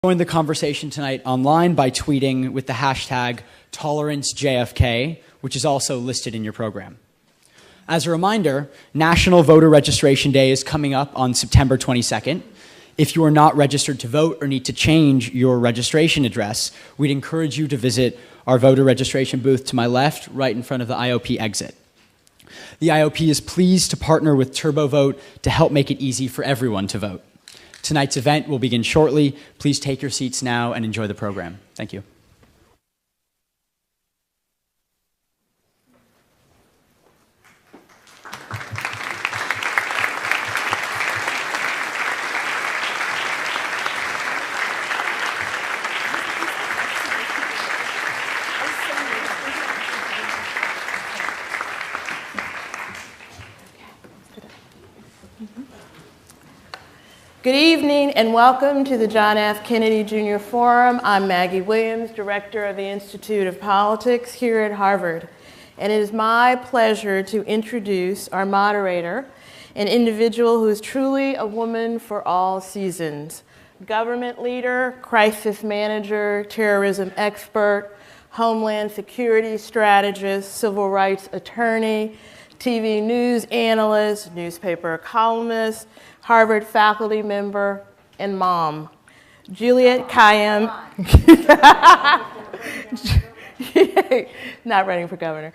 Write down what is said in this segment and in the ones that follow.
Join the conversation tonight online by tweeting with the hashtag #ToleranceJFK, which is also listed in your program. As a reminder, National Voter Registration Day is coming up on September 22nd. If you are not registered to vote or need to change your registration address, we'd encourage you to visit our voter registration booth to my left, right in front of the IOP exit. The IOP is pleased to partner with TurboVote to help make it easy for everyone to vote. Tonight's event will begin shortly. Please take your seats now and enjoy the program. Thank you. Good evening and welcome to the John F. Kennedy Jr. Forum. I'm Maggie Williams, Director of the Institute of Politics here at Harvard. And it is my pleasure to introduce our moderator, an individual who is truly a woman for all seasons. Government leader, crisis manager, terrorism expert, homeland security strategist, civil rights attorney, TV news analyst, newspaper columnist, Harvard faculty member, and mom. Juliette Kayyem, not running for governor.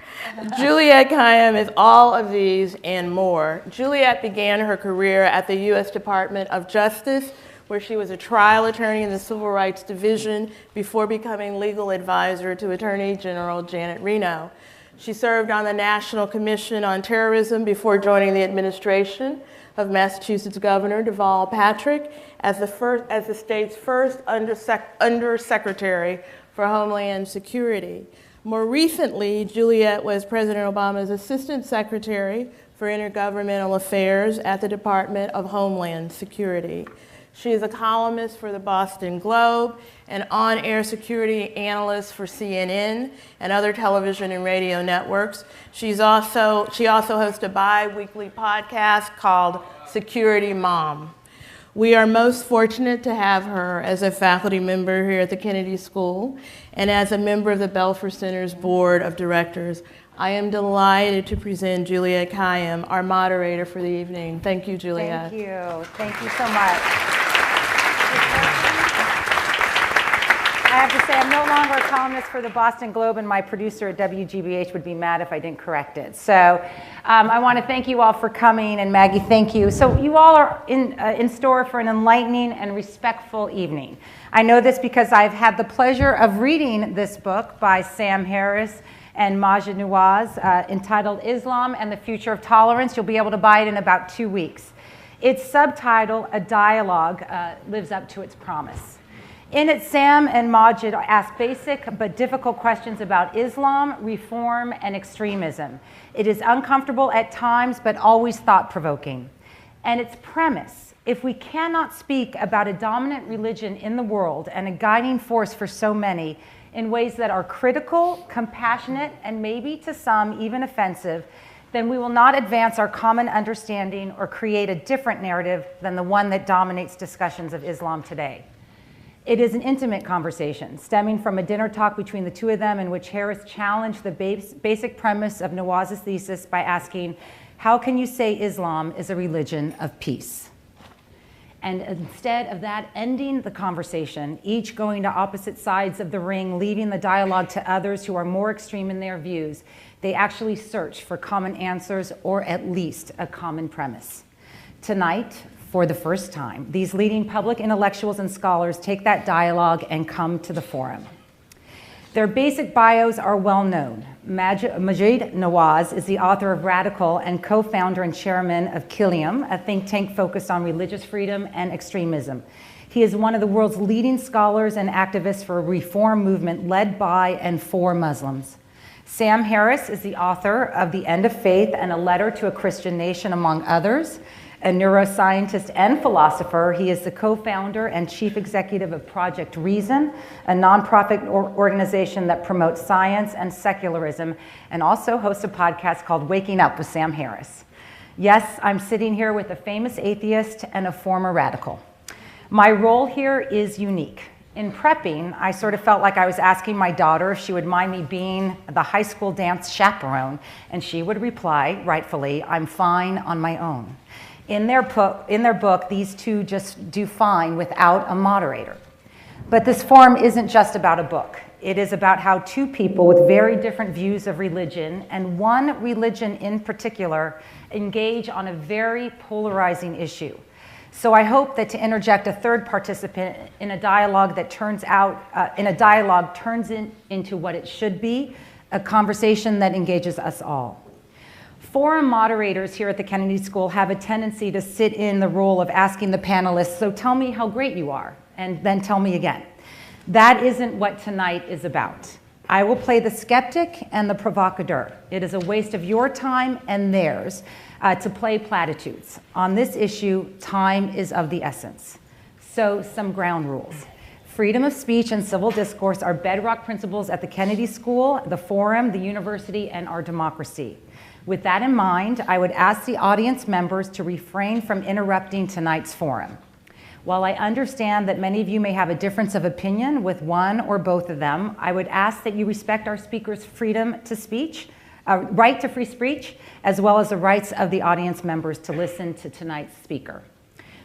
Juliette Kayyem is all of these and more. Juliette began her career at the U.S. Department of Justice, where she was a trial attorney in the Civil Rights Division before becoming legal advisor to Attorney General Janet Reno. She served on the National Commission on Terrorism before joining the administration of Massachusetts Governor Deval Patrick as the state's first undersecretary for Homeland Security. More recently, Juliette was President Obama's Assistant Secretary for Intergovernmental Affairs at the Department of Homeland Security. She is a columnist for the Boston Globe, an on-air security analyst for CNN and other television and radio networks. She also hosts a bi-weekly podcast called Security Mom. We are most fortunate to have her as a faculty member here at the Kennedy School and as a member of the Belfer Center's Board of Directors. I am delighted to present Juliette Kayyem, our moderator for the evening. Thank you, Juliette. Thank you. Thank you so much. I have to say, I'm no longer a columnist for the Boston Globe, and my producer at WGBH would be mad if I didn't correct it. So I want to thank you all for coming, and Maggie, thank you. So you all are in store for an enlightening and respectful evening. I know this because I've had the pleasure of reading this book by Sam Harris and Majid Nawaz entitled Islam and the Future of Tolerance. You'll be able to buy it in about 2 weeks. Its subtitle, A Dialogue, lives up to its promise. In it, Sam and Majid ask basic but difficult questions about Islam, reform, and extremism. It is uncomfortable at times, but always thought-provoking. And its premise, if we cannot speak about a dominant religion in the world and a guiding force for so many in ways that are critical, compassionate, and maybe to some even offensive, then we will not advance our common understanding or create a different narrative than the one that dominates discussions of Islam today. It is an intimate conversation stemming from a dinner talk between the two of them in which Harris challenged the basic premise of Nawaz's thesis by asking, how can you say Islam is a religion of peace? And instead of that ending the conversation, each going to opposite sides of the ring, leaving the dialogue to others who are more extreme in their views, they actually search for common answers or at least a common premise. Tonight, for the first time, these leading public intellectuals and scholars take that dialogue and come to the forum. Their basic bios are well known. Majid Nawaz is the author of Radical and co-founder and chairman of Kilium, a think tank focused on religious freedom and extremism. He is one of the world's leading scholars and activists for a reform movement led by and for Muslims. Sam Harris is the author of The End of Faith and A Letter to a Christian Nation, among others. A neuroscientist and philosopher, he is the co-founder and chief executive of Project Reason, a nonprofit organization that promotes science and secularism, and also hosts a podcast called Waking Up with Sam Harris. Yes, I'm sitting here with a famous atheist and a former radical. My role here is unique. In prepping, I sort of felt like I was asking my daughter if she would mind me being the high school dance chaperone, and she would reply, rightfully, "I'm fine on my own." In their book, these two just do fine without a moderator. But this forum isn't just about a book. It is about how two people with very different views of religion, and one religion in particular, engage on a very polarizing issue. So I hope that to interject a third participant in a dialogue that turns into what it should be, a conversation that engages us all. Forum moderators here at the Kennedy School have a tendency to sit in the role of asking the panelists, "So tell me how great you are," and then tell me again. That isn't what tonight is about. I will play the skeptic and the provocateur. It is a waste of your time and theirs to play platitudes. On this issue, time is of the essence. So, some ground rules. Freedom of speech and civil discourse are bedrock principles at the Kennedy School, the Forum, the university, and our democracy. With that in mind, I would ask the audience members to refrain from interrupting tonight's forum. While I understand that many of you may have a difference of opinion with one or both of them, I would ask that you respect our speakers' freedom to speech, right to free speech, as well as the rights of the audience members to listen to tonight's speaker.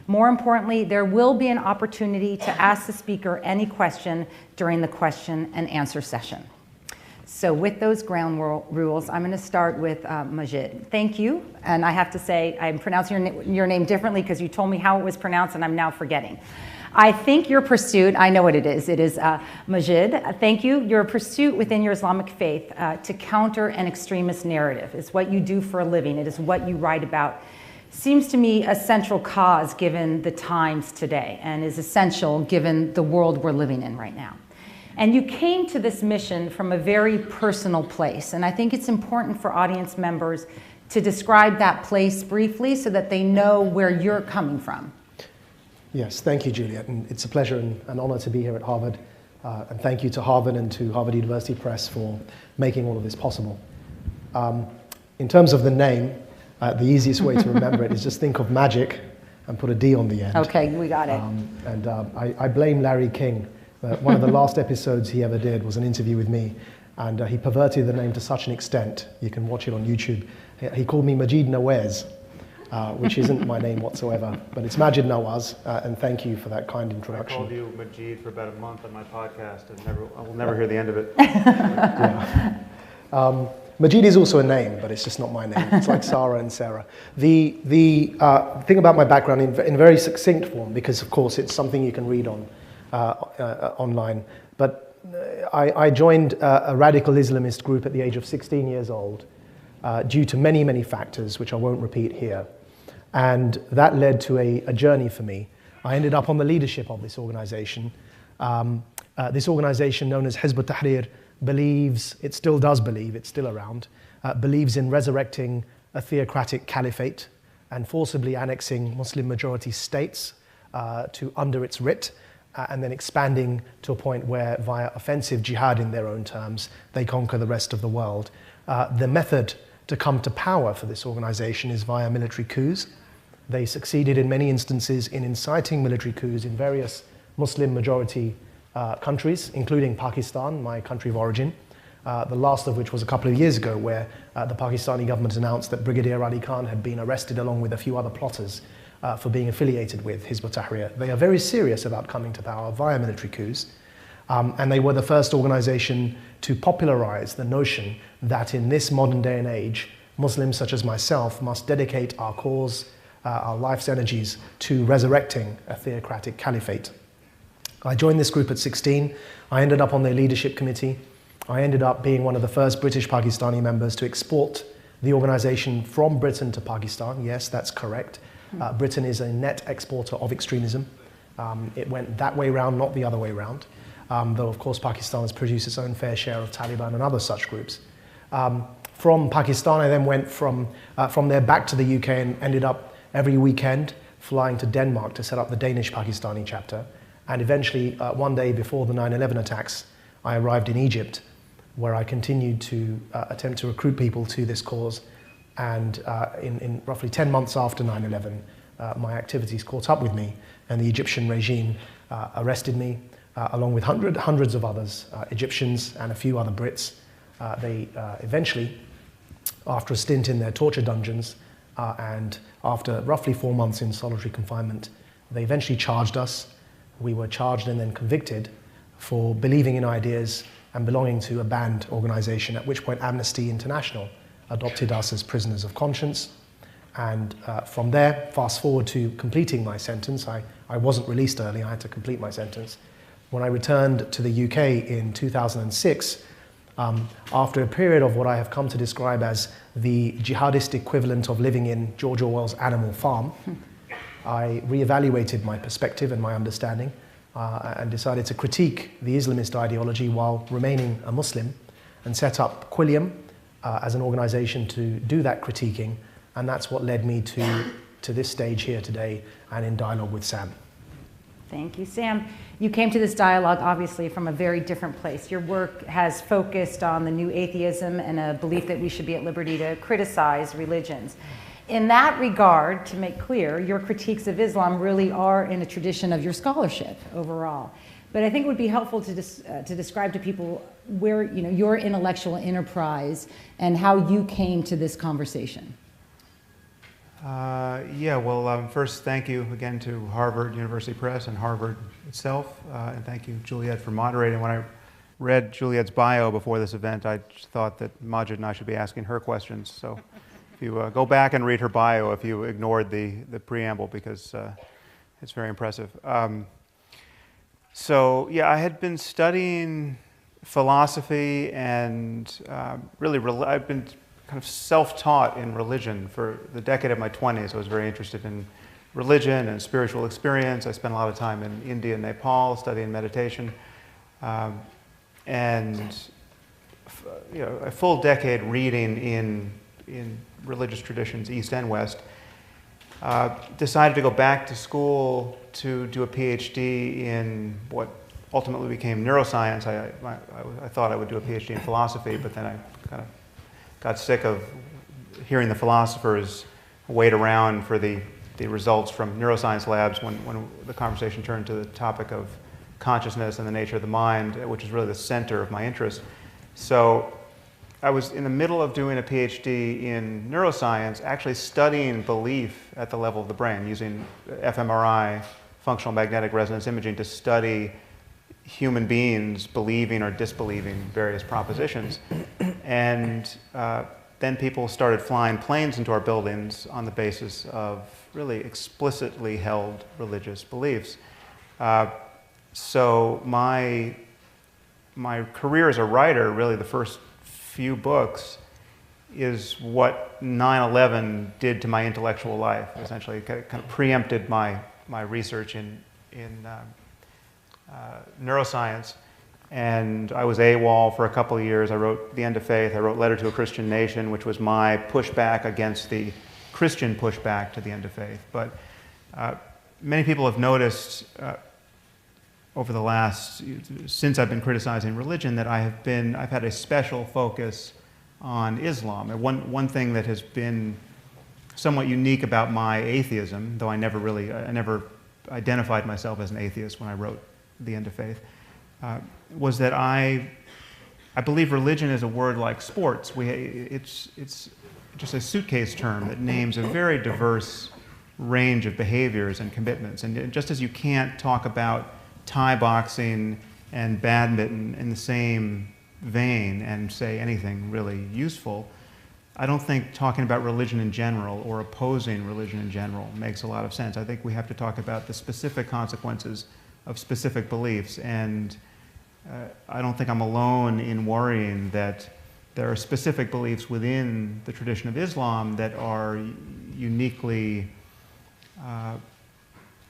More importantly, there will be an opportunity to ask the speaker any question during the question and answer session. So with those ground rules, I'm going to start with Majid. Thank you. And I have to say, I'm pronouncing your name differently because you told me how it was pronounced and I'm now forgetting. I think your pursuit, I know what it is Majid. Thank you. Your pursuit within your Islamic faith to counter an extremist narrative is what you do for a living. It is what you write about. Seems to me a central cause given the times today and is essential given the world we're living in right now. And you came to this mission from a very personal place. And I think it's important for audience members to describe that place briefly so that they know where you're coming from. Yes, thank you, Juliet. And it's a pleasure and an honor to be here at Harvard. And thank you to Harvard and to Harvard University Press for making all of this possible. In terms of the name, the easiest way to remember it is just think of magic and put a D on the end. Okay, we got it. I blame Larry King. One of the last episodes he ever did was an interview with me, and he perverted the name to such an extent, you can watch it on YouTube. He called me Majid Nawaz, which isn't my name whatsoever, but it's Majid Nawaz, and thank you for that kind introduction. I called you Majid for about a month on my podcast, and I will never hear the end of it. Yeah. Majid is also a name, but it's just not my name. It's like Sarah and Sarah. The thing about my background in very succinct form, because of course it's something you can read on online, but I joined a radical Islamist group at the age of 16 years old due to many, many factors, which I won't repeat here. And that led to a journey for me. I ended up on the leadership of this organization. This organization known as Hizb ut-Tahrir believes, it still does believe, it's still around, believes in resurrecting a theocratic caliphate and forcibly annexing Muslim majority states under its writ, and then expanding to a point where, via offensive jihad in their own terms, they conquer the rest of the world. The method to come to power for this organization is via military coups. They succeeded in many instances in inciting military coups in various Muslim majority countries, including Pakistan, my country of origin, the last of which was a couple of years ago, where the Pakistani government announced that Brigadier Ali Khan had been arrested along with a few other plotters for being affiliated with Hizb ut-Tahrir. They are very serious about coming to power via military coups, and they were the first organization to popularize the notion that in this modern day and age, Muslims such as myself must dedicate our cause, our life's energies to resurrecting a theocratic caliphate. I joined this group at 16. I ended up on their leadership committee. I ended up being one of the first British Pakistani members to export the organization from Britain to Pakistan. Yes, that's correct. Britain is a net exporter of extremism. It went that way round, not the other way round. Though, of course, Pakistan has produced its own fair share of Taliban and other such groups. From Pakistan, I then went from there back to the UK and ended up every weekend flying to Denmark to set up the Danish Pakistani chapter. And eventually, one day before the 9/11 attacks, I arrived in Egypt, where I continued to attempt to recruit people to this cause. And in roughly 10 months after 9/11, my activities caught up with me, and the Egyptian regime arrested me, along with hundreds of others, Egyptians and a few other Brits. They eventually, after a stint in their torture dungeons and after roughly 4 months in solitary confinement, they eventually charged us. We were charged and then convicted for believing in ideas and belonging to a banned organization, at which point Amnesty International adopted us as prisoners of conscience. And from there, fast forward to completing my sentence. I wasn't released early, I had to complete my sentence. When I returned to the UK in 2006, after a period of what I have come to describe as the jihadist equivalent of living in George Orwell's Animal Farm, I reevaluated my perspective and my understanding and decided to critique the Islamist ideology while remaining a Muslim, and set up Quilliam as an organization to do that critiquing, and that's what led me to this stage here today and in dialogue with Sam. Thank you, Sam. You came to this dialogue obviously from a very different place. Your work has focused on the new atheism and a belief that we should be at liberty to criticize religions. In that regard, to make clear, your critiques of Islam really are in a tradition of your scholarship overall. But I think it would be helpful to describe to people where, your intellectual enterprise and how you came to this conversation. First, thank you again to Harvard University Press and Harvard itself, and thank you, Juliet, for moderating. When I read Juliet's bio before this event, I thought that Majid and I should be asking her questions. So if you go back and read her bio, if you ignored the preamble, because it's very impressive. I had been studying philosophy and I've been kind of self-taught in religion for the decade of my 20s. I was very interested in religion and spiritual experience. I spent a lot of time in India and Nepal studying meditation. A full decade reading in religious traditions, East and West. Decided to go back to school to do a PhD in what ultimately became neuroscience. I thought I would do a PhD in philosophy, but then I kind of got sick of hearing the philosophers wait around for the results from neuroscience labs when the conversation turned to the topic of consciousness and the nature of the mind, which is really the center of my interest. So I was in the middle of doing a PhD in neuroscience, actually studying belief at the level of the brain, using fMRI, functional magnetic resonance imaging, to study human beings believing or disbelieving various propositions. And then people started flying planes into our buildings on the basis of really explicitly held religious beliefs. So my career as a writer, really the first few books, is what 9/11 did to my intellectual life. Essentially, it kind of preempted my research in neuroscience. And I was AWOL for a couple of years. I wrote The End of Faith. I wrote Letter to a Christian Nation, which was my pushback against the Christian pushback to The End of Faith. But many people have noticed over the last, since I've been criticizing religion, that I've had a special focus on Islam. And one thing that has been somewhat unique about my atheism, though I never identified myself as an atheist when I wrote The End of Faith, was that I believe religion is a word like sports. It's just a suitcase term that names a very diverse range of behaviors and commitments. And just as you can't talk about Thai boxing and badminton in the same vein and say anything really useful, I don't think talking about religion in general or opposing religion in general makes a lot of sense. I think we have to talk about the specific consequences of specific beliefs, and I don't think I'm alone in worrying that there are specific beliefs within the tradition of Islam that are uniquely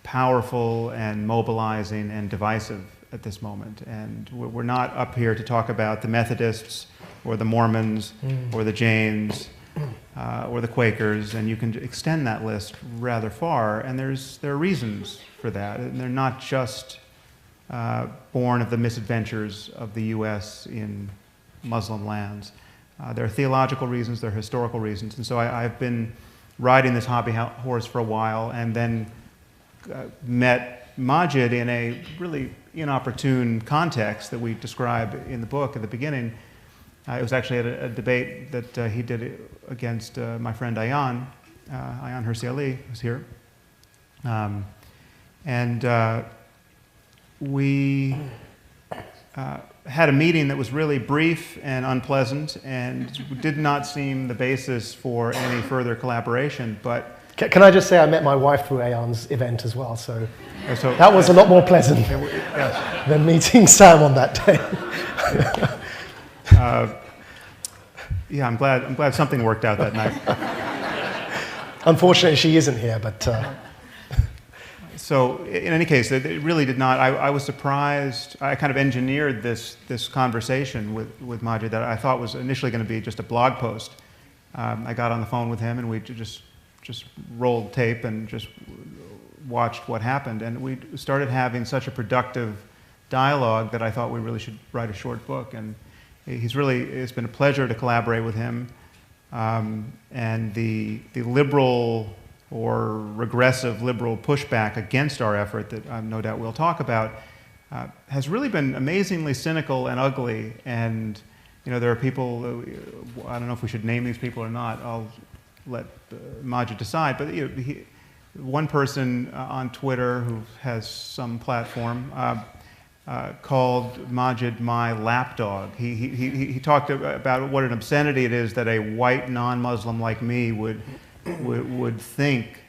powerful and mobilizing and divisive at this moment. And we're not up here to talk about the Methodists or the Mormons or the Jains or the Quakers, and you can extend that list rather far, and there are reasons for that, and they're not just born of the misadventures of the U.S. in Muslim lands. There are theological reasons, there are historical reasons, and so I've been riding this hobby horse for a while, and then met Majid in a really inopportune context that we describe in the book at the beginning. It was actually at a debate that he did against my friend Ayan Hirsi Ali, who's here. We had a meeting that was really brief and unpleasant and did not seem the basis for any further collaboration. But Can I just say I met my wife through Ayan's event as well, so so that was a lot more pleasant yes. than meeting Sam on that day. Yeah, I'm glad something worked out that night. Unfortunately, she isn't here, but... So in any case, it really did not. I was surprised. I kind of engineered this conversation with Majid that I thought was initially going to be just a blog post. I got on the phone with him and we just rolled tape and just watched what happened. And we started having such a productive dialogue that I thought we really should write a short book. And it's been a pleasure to collaborate with him. And the liberal or regressive liberal pushback against our effort that no doubt we'll talk about has really been amazingly cynical and ugly. And there are people, I don't know if we should name these people or not, I'll let Majid decide, but one person on Twitter who has some platform called Majid my lapdog. He talked about what an obscenity it is that a white non-Muslim like me would think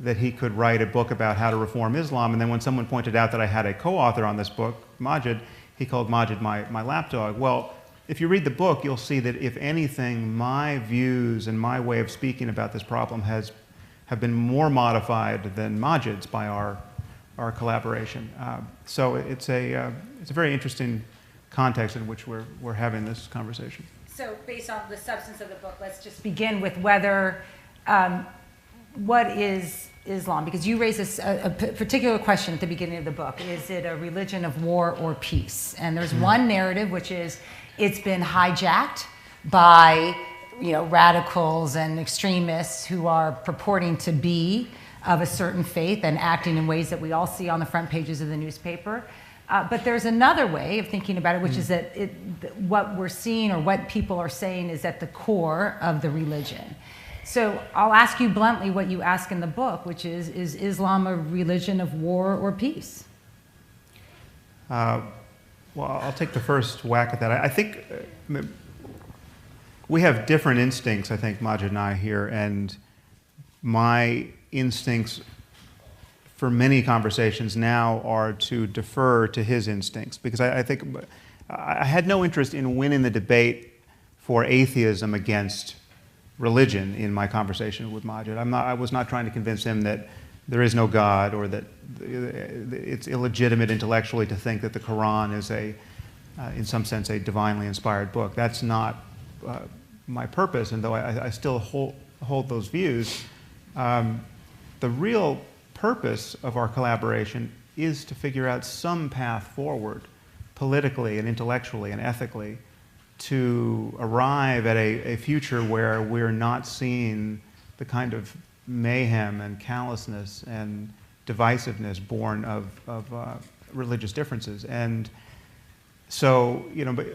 that he could write a book about how to reform Islam, and then when someone pointed out that I had a co-author on this book, Majid, he called Majid my lapdog. Well, if you read the book, you'll see that if anything, my views and my way of speaking about this problem have been more modified than Majid's by our collaboration. So it's a very interesting context in which we're having this conversation. So based on the substance of the book, let's just begin with whether, what is Islam? Because you raise a particular question at the beginning of the book. Is it a religion of war or peace? And there's one narrative, which is it's been hijacked by radicals and extremists who are purporting to be of a certain faith and acting in ways that we all see on the front pages of the newspaper. But there's another way of thinking about it, which is that what we're seeing or what people are saying is at the core of the religion. So I'll ask you bluntly what you ask in the book, which is Islam a religion of war or peace? Well, I'll take the first whack at that. I think we have different instincts, I think, Majid and I here, and my instincts for many conversations now are to defer to his instincts, because I think I had no interest in winning the debate for atheism against religion in my conversation with Majid. I was not trying to convince him that there is no God or that it's illegitimate intellectually to think that the Quran is in some sense, a divinely inspired book. That's not my purpose, and though I still hold those views, the real purpose of our collaboration is to figure out some path forward, politically and intellectually and ethically, to arrive at a future where we're not seeing the kind of mayhem and callousness and divisiveness born of religious differences. And so, but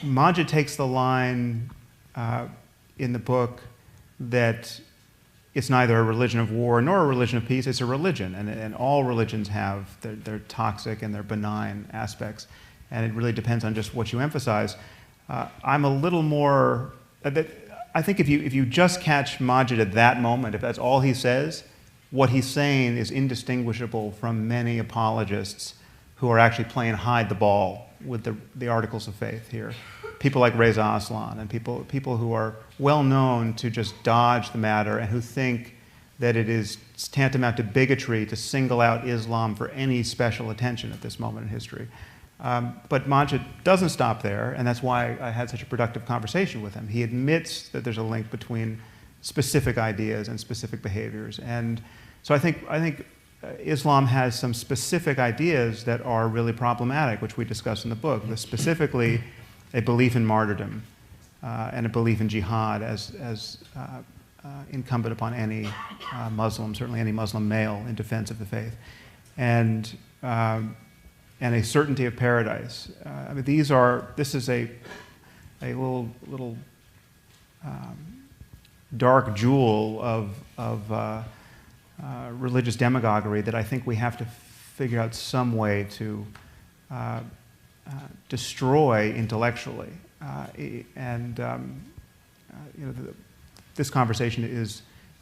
Majid takes the line in the book that it's neither a religion of war nor a religion of peace, it's a religion. And all religions have their toxic and their benign aspects. And it really depends on just what you emphasize. I'm a little more, I think if you just catch Majid at that moment, if that's all he says, what he's saying is indistinguishable from many apologists who are actually playing hide the ball with the articles of faith here. People like Reza Aslan and people who are well known to just dodge the matter and who think that it is tantamount to bigotry to single out Islam for any special attention at this moment in history. But Majid doesn't stop there, and that's why I had such a productive conversation with him. He admits that there's a link between specific ideas and specific behaviors. And so I think Islam has some specific ideas that are really problematic, which we discuss in the book. Specifically, a belief in martyrdom and a belief in jihad as incumbent upon any Muslim, certainly any Muslim male, in defense of the faith. and a certainty of paradise. I mean, this is a little dark jewel of religious demagoguery that I think we have to figure out some way to destroy intellectually. This conversation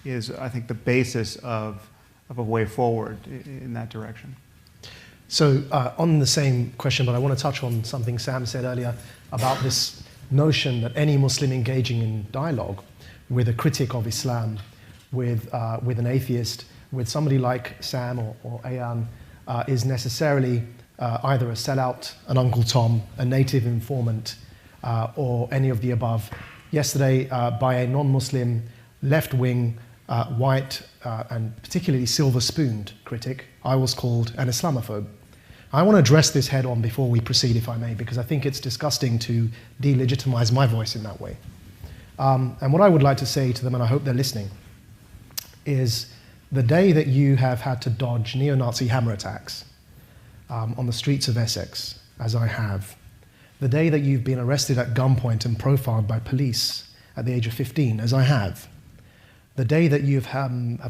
is, I think, the basis of a way forward in that direction. So on the same question, but I want to touch on something Sam said earlier about this notion that any Muslim engaging in dialogue with a critic of Islam, with an atheist, with somebody like Sam or Ayan, is necessarily either a sellout, an Uncle Tom, a native informant, or any of the above. Yesterday, by a non-Muslim, left-wing, white, and particularly silver-spooned critic, I was called an Islamophobe. I want to address this head on before we proceed, if I may, because I think it's disgusting to delegitimize my voice in that way. And what I would like to say to them, and I hope they're listening, is the day that you have had to dodge neo-Nazi hammer attacks on the streets of Essex, as I have, the day that you've been arrested at gunpoint and profiled by police at the age of 15, as I have, the day that you've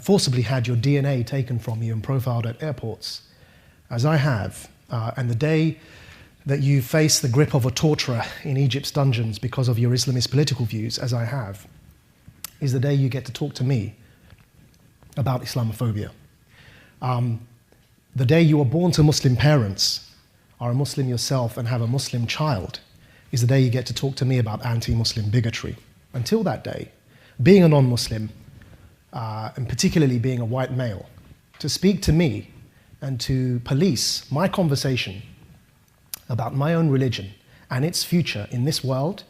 forcibly had your DNA taken from you and profiled at airports, as I have, and the day that you face the grip of a torturer in Egypt's dungeons because of your Islamist political views, as I have, is the day you get to talk to me about Islamophobia. The day you were born to Muslim parents, are a Muslim yourself and have a Muslim child, is the day you get to talk to me about anti-Muslim bigotry. Until that day, being a non-Muslim, and particularly being a white male, to speak to me and to police my conversation about my own religion and its future in this world,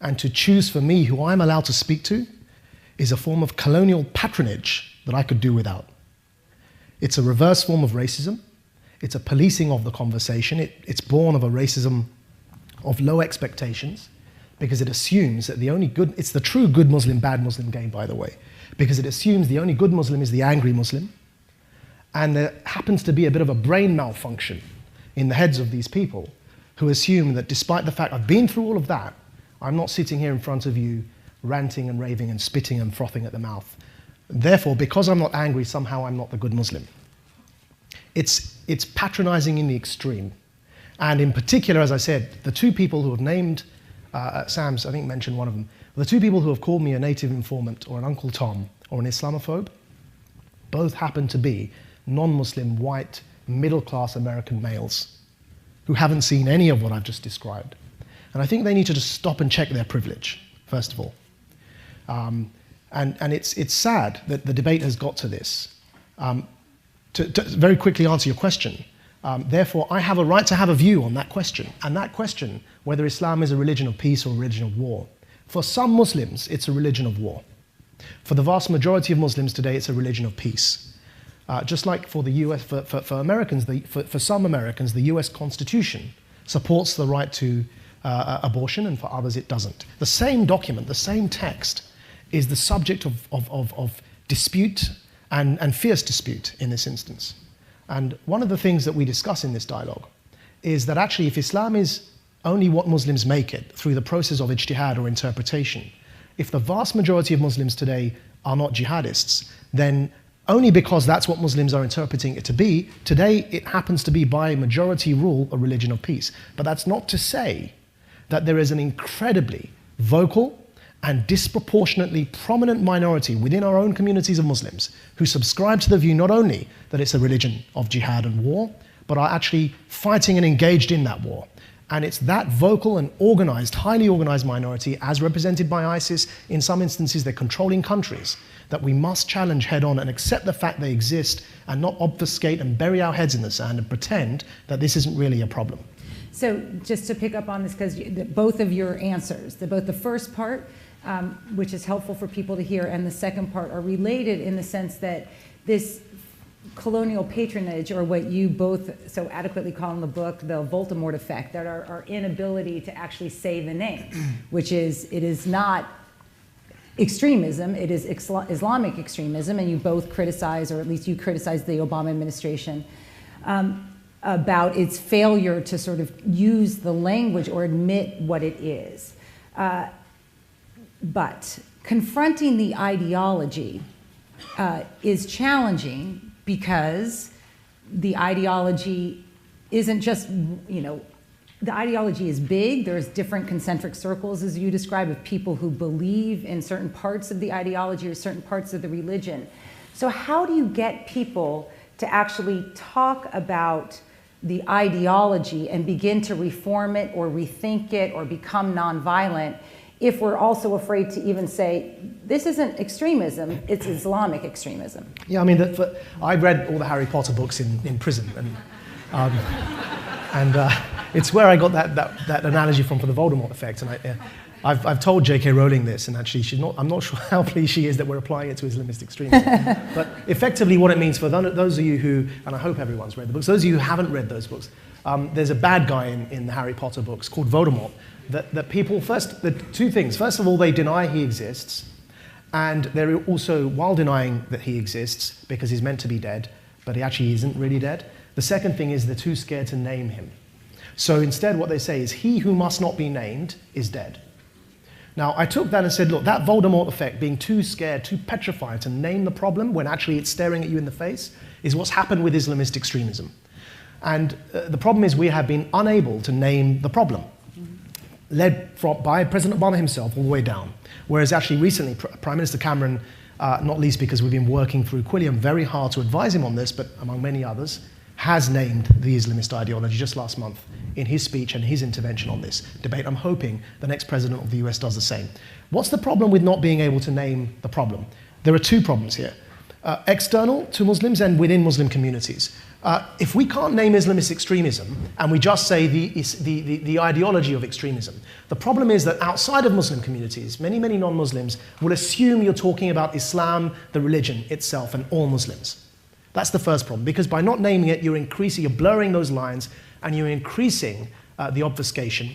and to choose for me who I'm allowed to speak to, is a form of colonial patronage that I could do without. It's a reverse form of racism. It's a policing of the conversation. It's born of a racism of low expectations, because it assumes that the only good, it's the true good Muslim, bad Muslim game, by the way, because it assumes the only good Muslim is the angry Muslim, and there happens to be a bit of a brain malfunction in the heads of these people who assume that despite the fact I've been through all of that, I'm not sitting here in front of you ranting and raving and spitting and frothing at the mouth. Therefore, because I'm not angry, somehow I'm not the good Muslim. It's patronizing in the extreme. And in particular, as I said, the two people who have named, Sam's, I think, mentioned one of them, the two people who have called me a native informant or an Uncle Tom or an Islamophobe, both happen to be non-Muslim, white, middle-class American males who haven't seen any of what I've just described. And I think they need to just stop and check their privilege, first of all. And it's sad that the debate has got to this. To very quickly answer your question, therefore, I have a right to have a view on that question. And that question, whether Islam is a religion of peace or a religion of war, for some Muslims, it's a religion of war. For the vast majority of Muslims today, it's a religion of peace. Just like for the US, for Americans, for some Americans, the US Constitution supports the right to abortion, and for others it doesn't. The same document, the same text, is the subject of dispute and fierce dispute in this instance. And one of the things that we discuss in this dialogue is that actually if Islam is only what Muslims make it through the process of ijtihad or interpretation, if the vast majority of Muslims today are not jihadists, then only because that's what Muslims are interpreting it to be, today it happens to be by majority rule a religion of peace. But that's not to say that there is an incredibly vocal and disproportionately prominent minority within our own communities of Muslims who subscribe to the view not only that it's a religion of jihad and war, but are actually fighting and engaged in that war. And it's that vocal and organized, highly organized minority, as represented by ISIS, in some instances they're controlling countries, that we must challenge head on and accept the fact they exist and not obfuscate and bury our heads in the sand and pretend that this isn't really a problem. So just to pick up on this, because both of your answers, both the first part, which is helpful for people to hear, and the second part are related in the sense that this colonial patronage, or what you both so adequately call in the book the Voldemort effect, that our inability to actually say the name, which is, it is not extremism, it is Islamic extremism, and you both criticize, or at least you criticize the Obama administration about its failure to sort of use the language or admit what it is. But confronting the ideology is challenging because the ideology isn't just, the ideology is big. There's different concentric circles, as you describe, of people who believe in certain parts of the ideology or certain parts of the religion. So how do you get people to actually talk about the ideology and begin to reform it or rethink it or become nonviolent if we're also afraid to even say, this isn't extremism, it's Islamic extremism? Yeah, I mean, I read all the Harry Potter books in prison, and it's where I got that analogy from for the Voldemort effect. And I've told J.K. Rowling this, and actually I'm not sure how pleased she is that we're applying it to Islamist extremism. But effectively what it means for those of you who, and I hope everyone's read the books, those of you who haven't read those books, there's a bad guy in the Harry Potter books called Voldemort, that people, the two things. First of all, they deny he exists, and they're also, while denying that he exists, because he's meant to be dead, but he actually isn't really dead, the second thing is they're too scared to name him. So instead what they say is, he who must not be named is dead. Now, I took that and said, look, that Voldemort effect, being too scared, too petrified to name the problem when actually it's staring at you in the face, is what's happened with Islamist extremism. And the problem is we have been unable to name the problem, led by President Obama himself all the way down. Whereas actually recently, Prime Minister Cameron, not least because we've been working through Quilliam very hard to advise him on this, but among many others, has named the Islamist ideology just last month in his speech and his intervention on this debate. I'm hoping the next president of the US does the same. What's the problem with not being able to name the problem? There are two problems here. External to Muslims and within Muslim communities. If we can't name Islamist extremism and we just say the ideology of extremism, the problem is that outside of Muslim communities, many non-Muslims will assume you're talking about Islam, the religion itself, and all Muslims. That's the first problem, because by not naming it, you're blurring those lines, and you're increasing the obfuscation.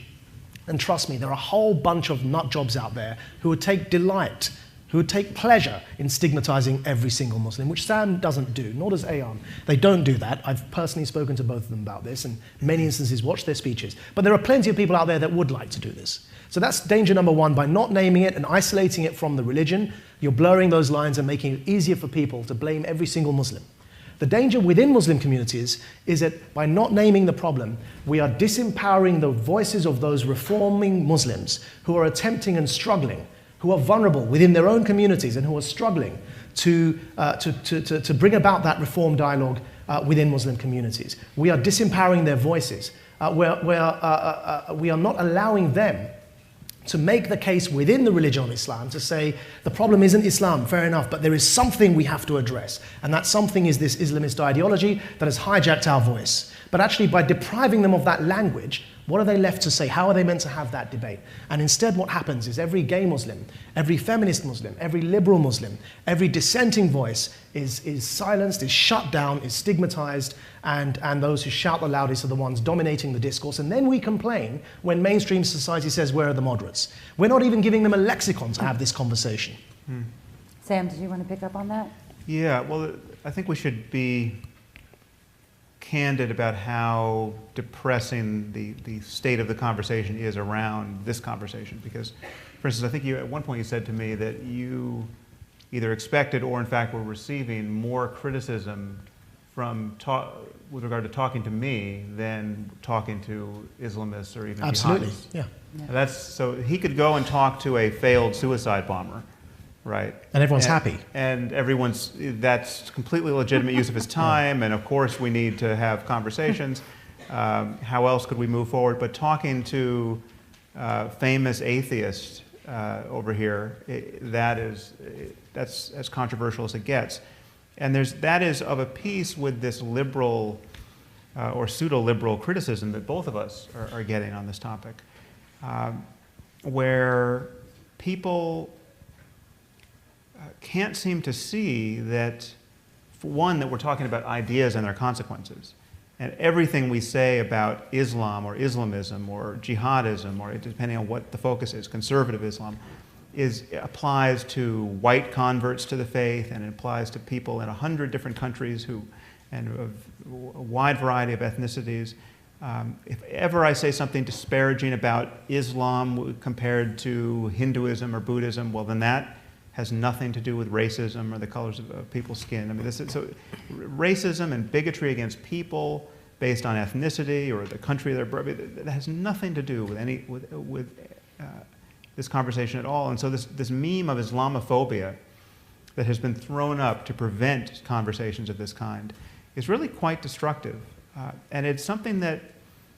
And trust me, there are a whole bunch of nut jobs out there who would take delight, who would take pleasure in stigmatizing every single Muslim, which Sam doesn't do, nor does Ayan. They don't do that. I've personally spoken to both of them about this, and in many instances watched their speeches. But there are plenty of people out there that would like to do this. So that's danger number one. By not naming it and isolating it from the religion, you're blurring those lines and making it easier for people to blame every single Muslim. The danger within Muslim communities is that by not naming the problem, we are disempowering the voices of those reforming Muslims who are attempting and struggling, who are vulnerable within their own communities and who are struggling to bring about that reform dialogue within Muslim communities. We are disempowering their voices. We are not allowing them to make the case within the religion of Islam to say, the problem isn't Islam, fair enough, but there is something we have to address. And that something is this Islamist ideology that has hijacked our voice. But actually, by depriving them of that language, what are they left to say? How are they meant to have that debate? And instead what happens is every gay Muslim, every feminist Muslim, every liberal Muslim, every dissenting voice is silenced, is shut down, is stigmatized, and those who shout the loudest are the ones dominating the discourse. And then we complain when mainstream society says, where are the moderates? We're not even giving them a lexicon to have this conversation. Sam, did you want to pick up on that? Yeah, well, I think we should be candid about how depressing the state of the conversation is around this conversation. Because, for instance, I think at one point you said to me that you either expected or in fact were receiving more criticism with regard to talking to me than talking to Islamists or even Absolutely, jihadists. yeah. So he could go and talk to a failed suicide bomber, right? And everyone's happy. And that's completely legitimate use of his time, and of course we need to have conversations. How else could we move forward? But talking to famous atheists over here, that's as controversial as it gets. And that is of a piece with this liberal or pseudo-liberal criticism that both of us are getting on this topic, where people can't seem to see that, for one, that we're talking about ideas and their consequences. And everything we say about Islam or Islamism or jihadism, or depending on what the focus is, conservative Islam, applies to white converts to the faith, and it applies to people in 100 different countries who and of a wide variety of ethnicities. If ever I say something disparaging about Islam compared to Hinduism or Buddhism, well, then that has nothing to do with racism or the colors of people's skin. I mean, so racism and bigotry against people based on ethnicity or the country they're born, that has nothing to do with this conversation at all. And so this meme of Islamophobia that has been thrown up to prevent conversations of this kind is really quite destructive. And it's something that,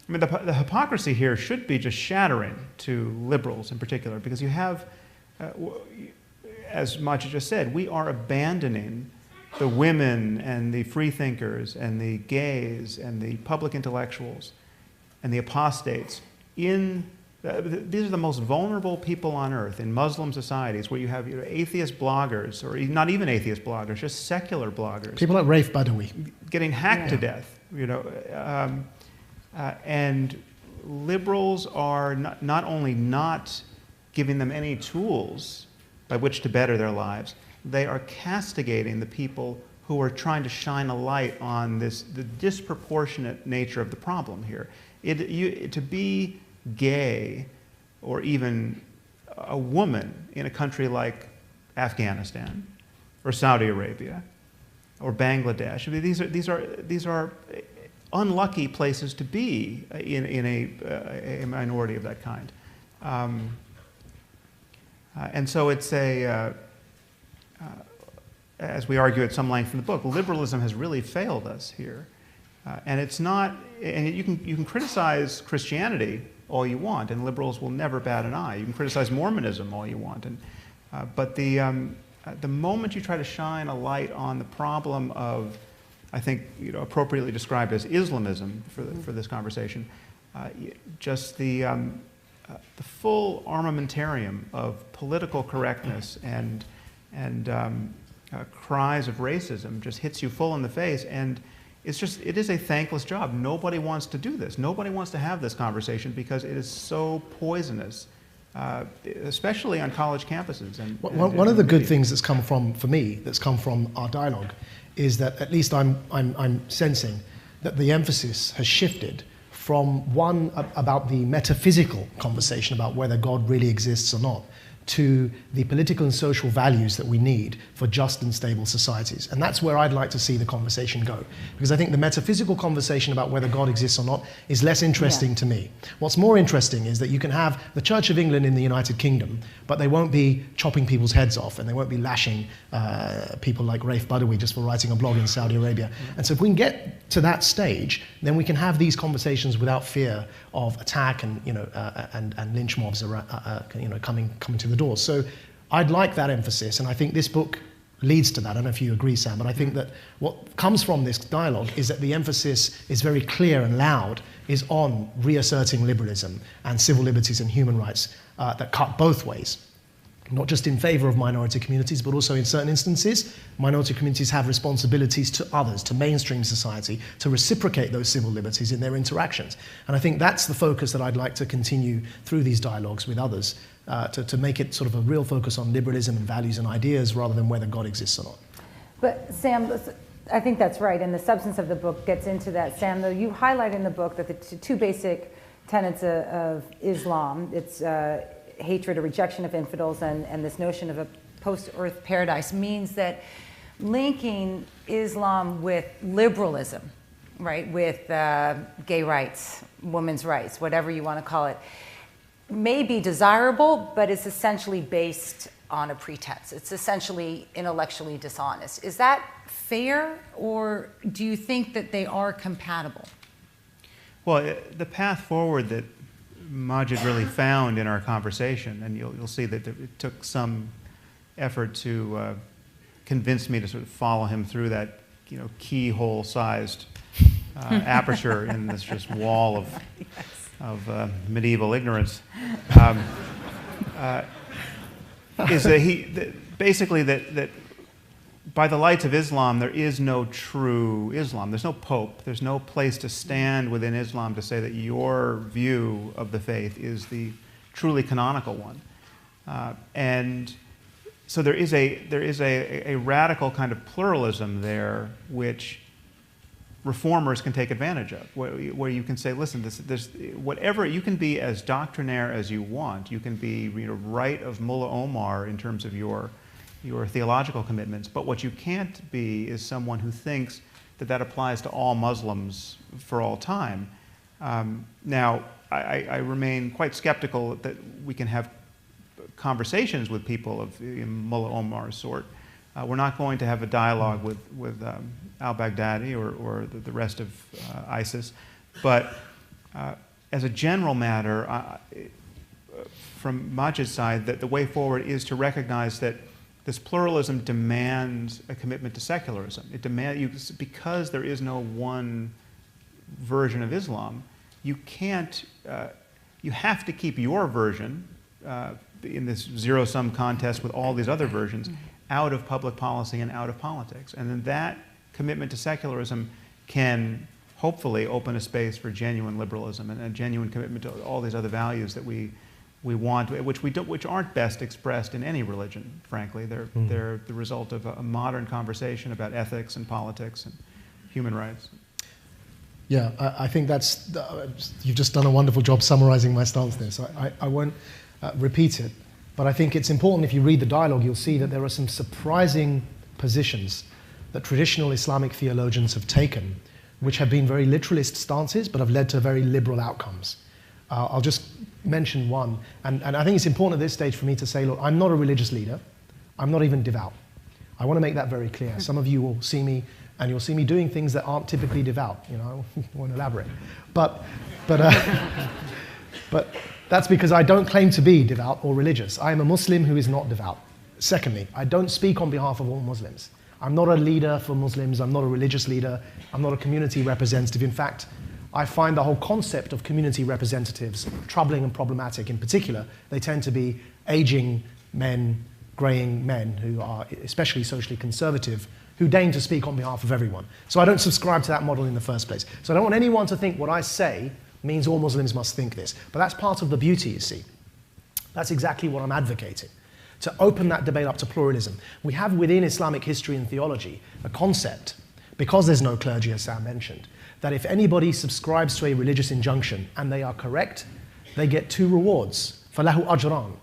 I mean, the hypocrisy here should be just shattering to liberals in particular, because you have, as Majid just said, we are abandoning the women and the freethinkers and the gays and the public intellectuals and the apostates in, these are the most vulnerable people on earth in Muslim societies, where you have atheist bloggers, or not even atheist bloggers, just secular bloggers. People like Raif Badawi. Getting hacked to death, and liberals are not only not giving them any tools by which to better their lives, they are castigating the people who are trying to shine a light on the disproportionate nature of the problem here. To be gay, or even a woman in a country like Afghanistan, or Saudi Arabia, or Bangladesh, I mean, these are unlucky places to be in a minority of that kind. And so it's as we argue at some length in the book, liberalism has really failed us here. And it's not, and you can criticize Christianity all you want, and liberals will never bat an eye. You can criticize Mormonism all you want, but the moment you try to shine a light on the problem of, I think, appropriately described as Islamism for this conversation, just the full armamentarium of political correctness and cries of racism just hits you full in the face, and it is a thankless job. Nobody wants to do this. Nobody wants to have this conversation because it is so poisonous, especially on college campuses. One of the good things that's come from, for me, that's come from our dialogue, is that at least I'm sensing that the emphasis has shifted from one about the metaphysical conversation about whether God really exists or not, to the political and social values that we need for just and stable societies. And that's where I'd like to see the conversation go. Because I think the metaphysical conversation about whether God exists or not is less interesting to me. What's more interesting is that you can have the Church of England in the United Kingdom, but they won't be chopping people's heads off, and they won't be lashing people like Raif Badawi just for writing a blog in Saudi Arabia. And so if we can get to that stage, then we can have these conversations without fear of attack and and lynch mobs coming to the door. So I'd like that emphasis, and I think this book leads to that. I don't know if you agree, Sam, but I think that what comes from this dialogue is that the emphasis is very clear and loud, is on reasserting liberalism and civil liberties and human rights that cut both ways. Not just in favor of minority communities, but also in certain instances, minority communities have responsibilities to others, to mainstream society, to reciprocate those civil liberties in their interactions. And I think that's the focus that I'd like to continue through these dialogues with others, to make it sort of a real focus on liberalism and values and ideas rather than whether God exists or not. But Sam, I think that's right, and the substance of the book gets into that. Sam, though, you highlight in the book that the two basic tenets of Islam, it's hatred or rejection of infidels, and this notion of a post-earth paradise, means that linking Islam with liberalism, right, with gay rights, women's rights, whatever you want to call it, may be desirable, but it's essentially based on a pretense. It's essentially intellectually dishonest. Is that fair, or do you think that they are compatible? Well, the path forward that Majid really found in our conversation, and you'll see that it took some effort to convince me to sort of follow him through that keyhole-sized aperture in this just wall of medieval ignorance, is that basically that by the lights of Islam, there is no true Islam. There's no pope. There's no place to stand within Islam to say that your view of the faith is the truly canonical one. And so there is a radical kind of pluralism there, which reformers can take advantage of, where you can say, listen, whatever, you can be as doctrinaire as you want. You can be right of Mullah Omar in terms of your theological commitments, but what you can't be is someone who thinks that applies to all Muslims for all time. Now, I remain quite skeptical that we can have conversations with people of Mullah Omar's sort. We're not going to have a dialogue with al-Baghdadi or the rest of ISIS, but as a general matter, from Majid's side, that the way forward is to recognize that this pluralism demands a commitment to secularism. It demands, because there is no one version of Islam, you can't, you have to keep your version in this zero-sum contest with all these other versions out of public policy and out of politics. And then that commitment to secularism can hopefully open a space for genuine liberalism and a genuine commitment to all these other values that we want, which aren't best expressed in any religion, frankly. They're the result of a modern conversation about ethics and politics and human rights. Yeah, I think you've just done a wonderful job summarizing my stance there, so I won't repeat it. But I think it's important, if you read the dialogue, you'll see that there are some surprising positions that traditional Islamic theologians have taken, which have been very literalist stances, but have led to very liberal outcomes. I'll just mention one, and I think it's important at this stage for me to say, look, I'm not a religious leader. I'm not even devout. I want to make that very clear. Some of you will see me, and you'll see me doing things that aren't typically devout. I won't elaborate. But that's because I don't claim to be devout or religious. I am a Muslim who is not devout. Secondly, I don't speak on behalf of all Muslims. I'm not a leader for Muslims. I'm not a religious leader. I'm not a community representative. In fact, I find the whole concept of community representatives troubling and problematic. In particular, they tend to be aging men, graying men who are especially socially conservative, who deign to speak on behalf of everyone. So I don't subscribe to that model in the first place. So I don't want anyone to think what I say means all Muslims must think this. But that's part of the beauty, you see. That's exactly what I'm advocating, to open that debate up to pluralism. We have within Islamic history and theology a concept, because there's no clergy, as Sam mentioned, that if anybody subscribes to a religious injunction and they are correct, they get 2 rewards, فَلَهُ أَجْرًا.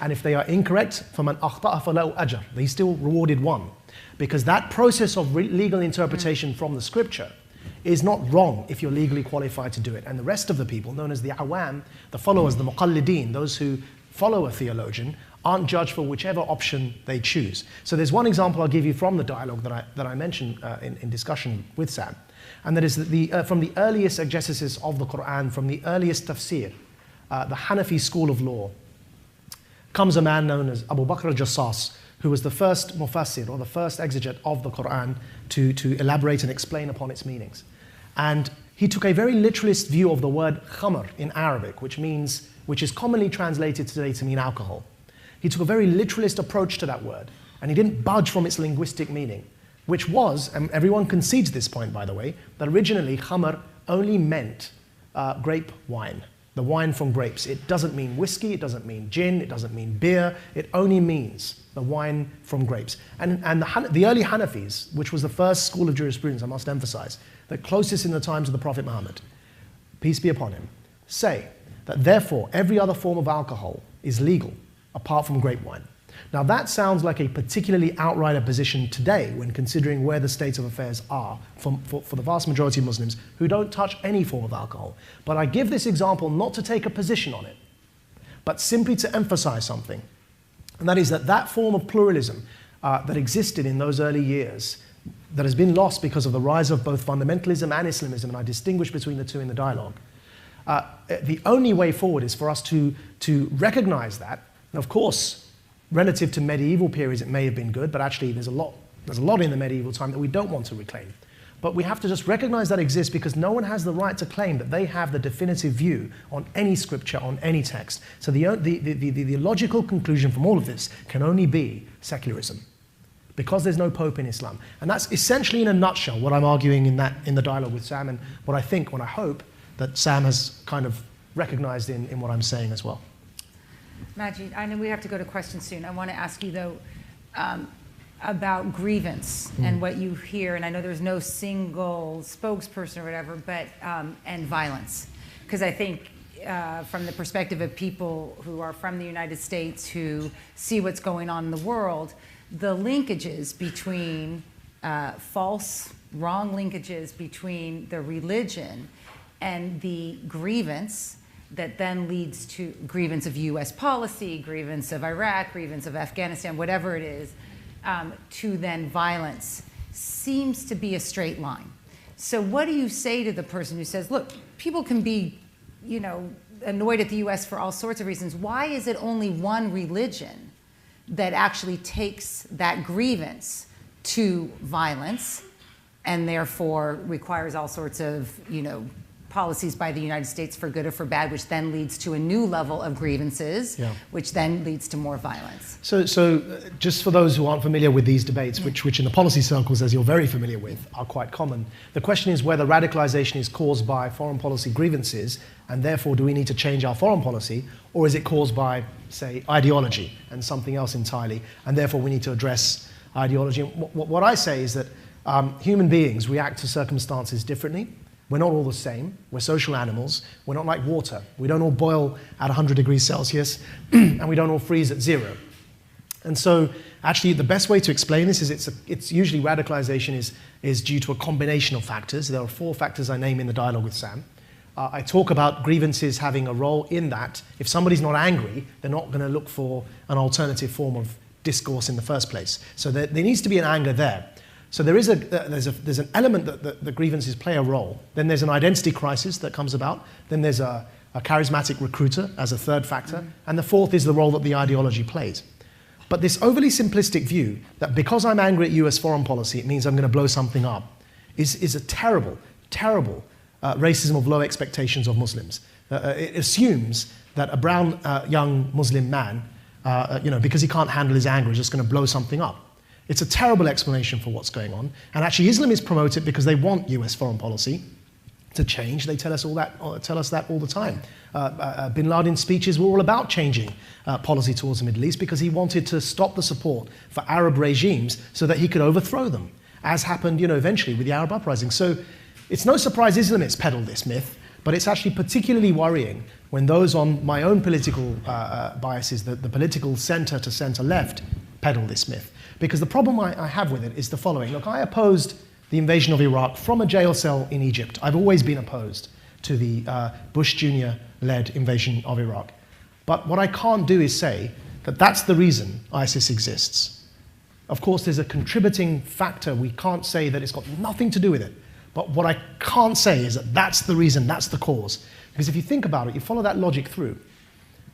And if they are incorrect, فَمَنْ أَخْطَأَ فَلَهُ أَجْرٌ. They still rewarded 1. Because that process of legal interpretation from the scripture is not wrong if you're legally qualified to do it. And the rest of the people, known as the awam, the followers, the muqallideen, those who follow a theologian, aren't judged for whichever option they choose. So there's one example I'll give you from the dialogue that I mentioned in discussion with Sam. And that is that from the earliest exegesis of the Quran, from the earliest tafsir, the Hanafi school of law, comes a man known as Abu Bakr al-Jassas, who was the first mufassir, or the first exegete of the Quran, to elaborate and explain upon its meanings. And he took a very literalist view of the word khamr in Arabic, which is commonly translated today to mean alcohol. He took a very literalist approach to that word, and he didn't budge from its linguistic meaning, which was, and everyone concedes this point, by the way, that originally khamr only meant grape wine, the wine from grapes. It doesn't mean whiskey, it doesn't mean gin, it doesn't mean beer, it only means the wine from grapes. And the early Hanafis, which was the first school of jurisprudence, I must emphasize, the closest in the times of the Prophet Muhammad, peace be upon him, say that therefore every other form of alcohol is legal apart from grape wine. Now that sounds like a particularly outright position today when considering where the state of affairs are for the vast majority of Muslims who don't touch any form of alcohol. But I give this example not to take a position on it, but simply to emphasize something. And that is that form of pluralism that existed in those early years, that has been lost because of the rise of both fundamentalism and Islamism, and I distinguish between the two in the dialogue. The only way forward is for us to recognize that. And of course, relative to medieval periods, it may have been good, but actually there's a lot in the medieval time that we don't want to reclaim. But we have to just recognize that exists, because no one has the right to claim that they have the definitive view on any scripture, on any text. So the logical conclusion from all of this can only be secularism, because there's no pope in Islam. And that's essentially in a nutshell what I'm arguing in the dialogue with Sam, and what I hope that Sam has kind of recognized in what I'm saying as well. Majid, I know we have to go to questions soon. I want to ask you, though, about grievance and what you hear, and I know there's no single spokesperson or whatever, but and violence, because I think from the perspective of people who are from the United States who see what's going on in the world, the linkages between wrong linkages between the religion and the grievance that then leads to grievance of US policy, grievance of Iraq, grievance of Afghanistan, whatever it is, to then violence seems to be a straight line. So what do you say to the person who says, look, people can be, annoyed at the US for all sorts of reasons. Why is it only one religion that actually takes that grievance to violence and therefore requires all sorts of, policies by the United States for good or for bad, which then leads to a new level of grievances, which then leads to more violence? So just for those who aren't familiar with these debates, which in the policy circles, as you're very familiar with, are quite common, the question is whether radicalization is caused by foreign policy grievances, and therefore do we need to change our foreign policy, or is it caused by, say, ideology and something else entirely, and therefore we need to address ideology? What I say is that human beings react to circumstances differently. We're not all the same. We're social animals. We're not like water. We don't all boil at 100 degrees Celsius, and we don't all freeze at 0. And so, actually, the best way to explain this is it's usually radicalization is due to a combination of factors. There are 4 factors I name in the dialogue with Sam. I talk about grievances having a role in that. If somebody's not angry, they're not going to look for an alternative form of discourse in the first place. So there needs to be an anger there. So there's an element that the grievances play a role. Then there's an identity crisis that comes about. Then there's a charismatic recruiter as a third factor. And the fourth is the role that the ideology plays. But this overly simplistic view that because I'm angry at US foreign policy, it means I'm going to blow something up is a terrible, terrible racism of low expectations of Muslims. It assumes that a brown young Muslim man, because he can't handle his anger, is just going to blow something up. It's a terrible explanation for what's going on. And actually, Islamists promote it because they want US foreign policy to change. They tell us that all the time. Bin Laden's speeches were all about changing policy towards the Middle East because he wanted to stop the support for Arab regimes so that he could overthrow them, as happened, eventually with the Arab uprising. So it's no surprise Islamists peddle this myth, but it's actually particularly worrying when those on my own political biases, the political center to center left, peddle this myth. Because the problem I have with it is the following. Look, I opposed the invasion of Iraq from a jail cell in Egypt. I've always been opposed to the Bush Jr.-led invasion of Iraq. But what I can't do is say that that's the reason ISIS exists. Of course, there's a contributing factor. We can't say that it's got nothing to do with it. But what I can't say is that that's the reason, that's the cause. Because if you think about it, you follow that logic through,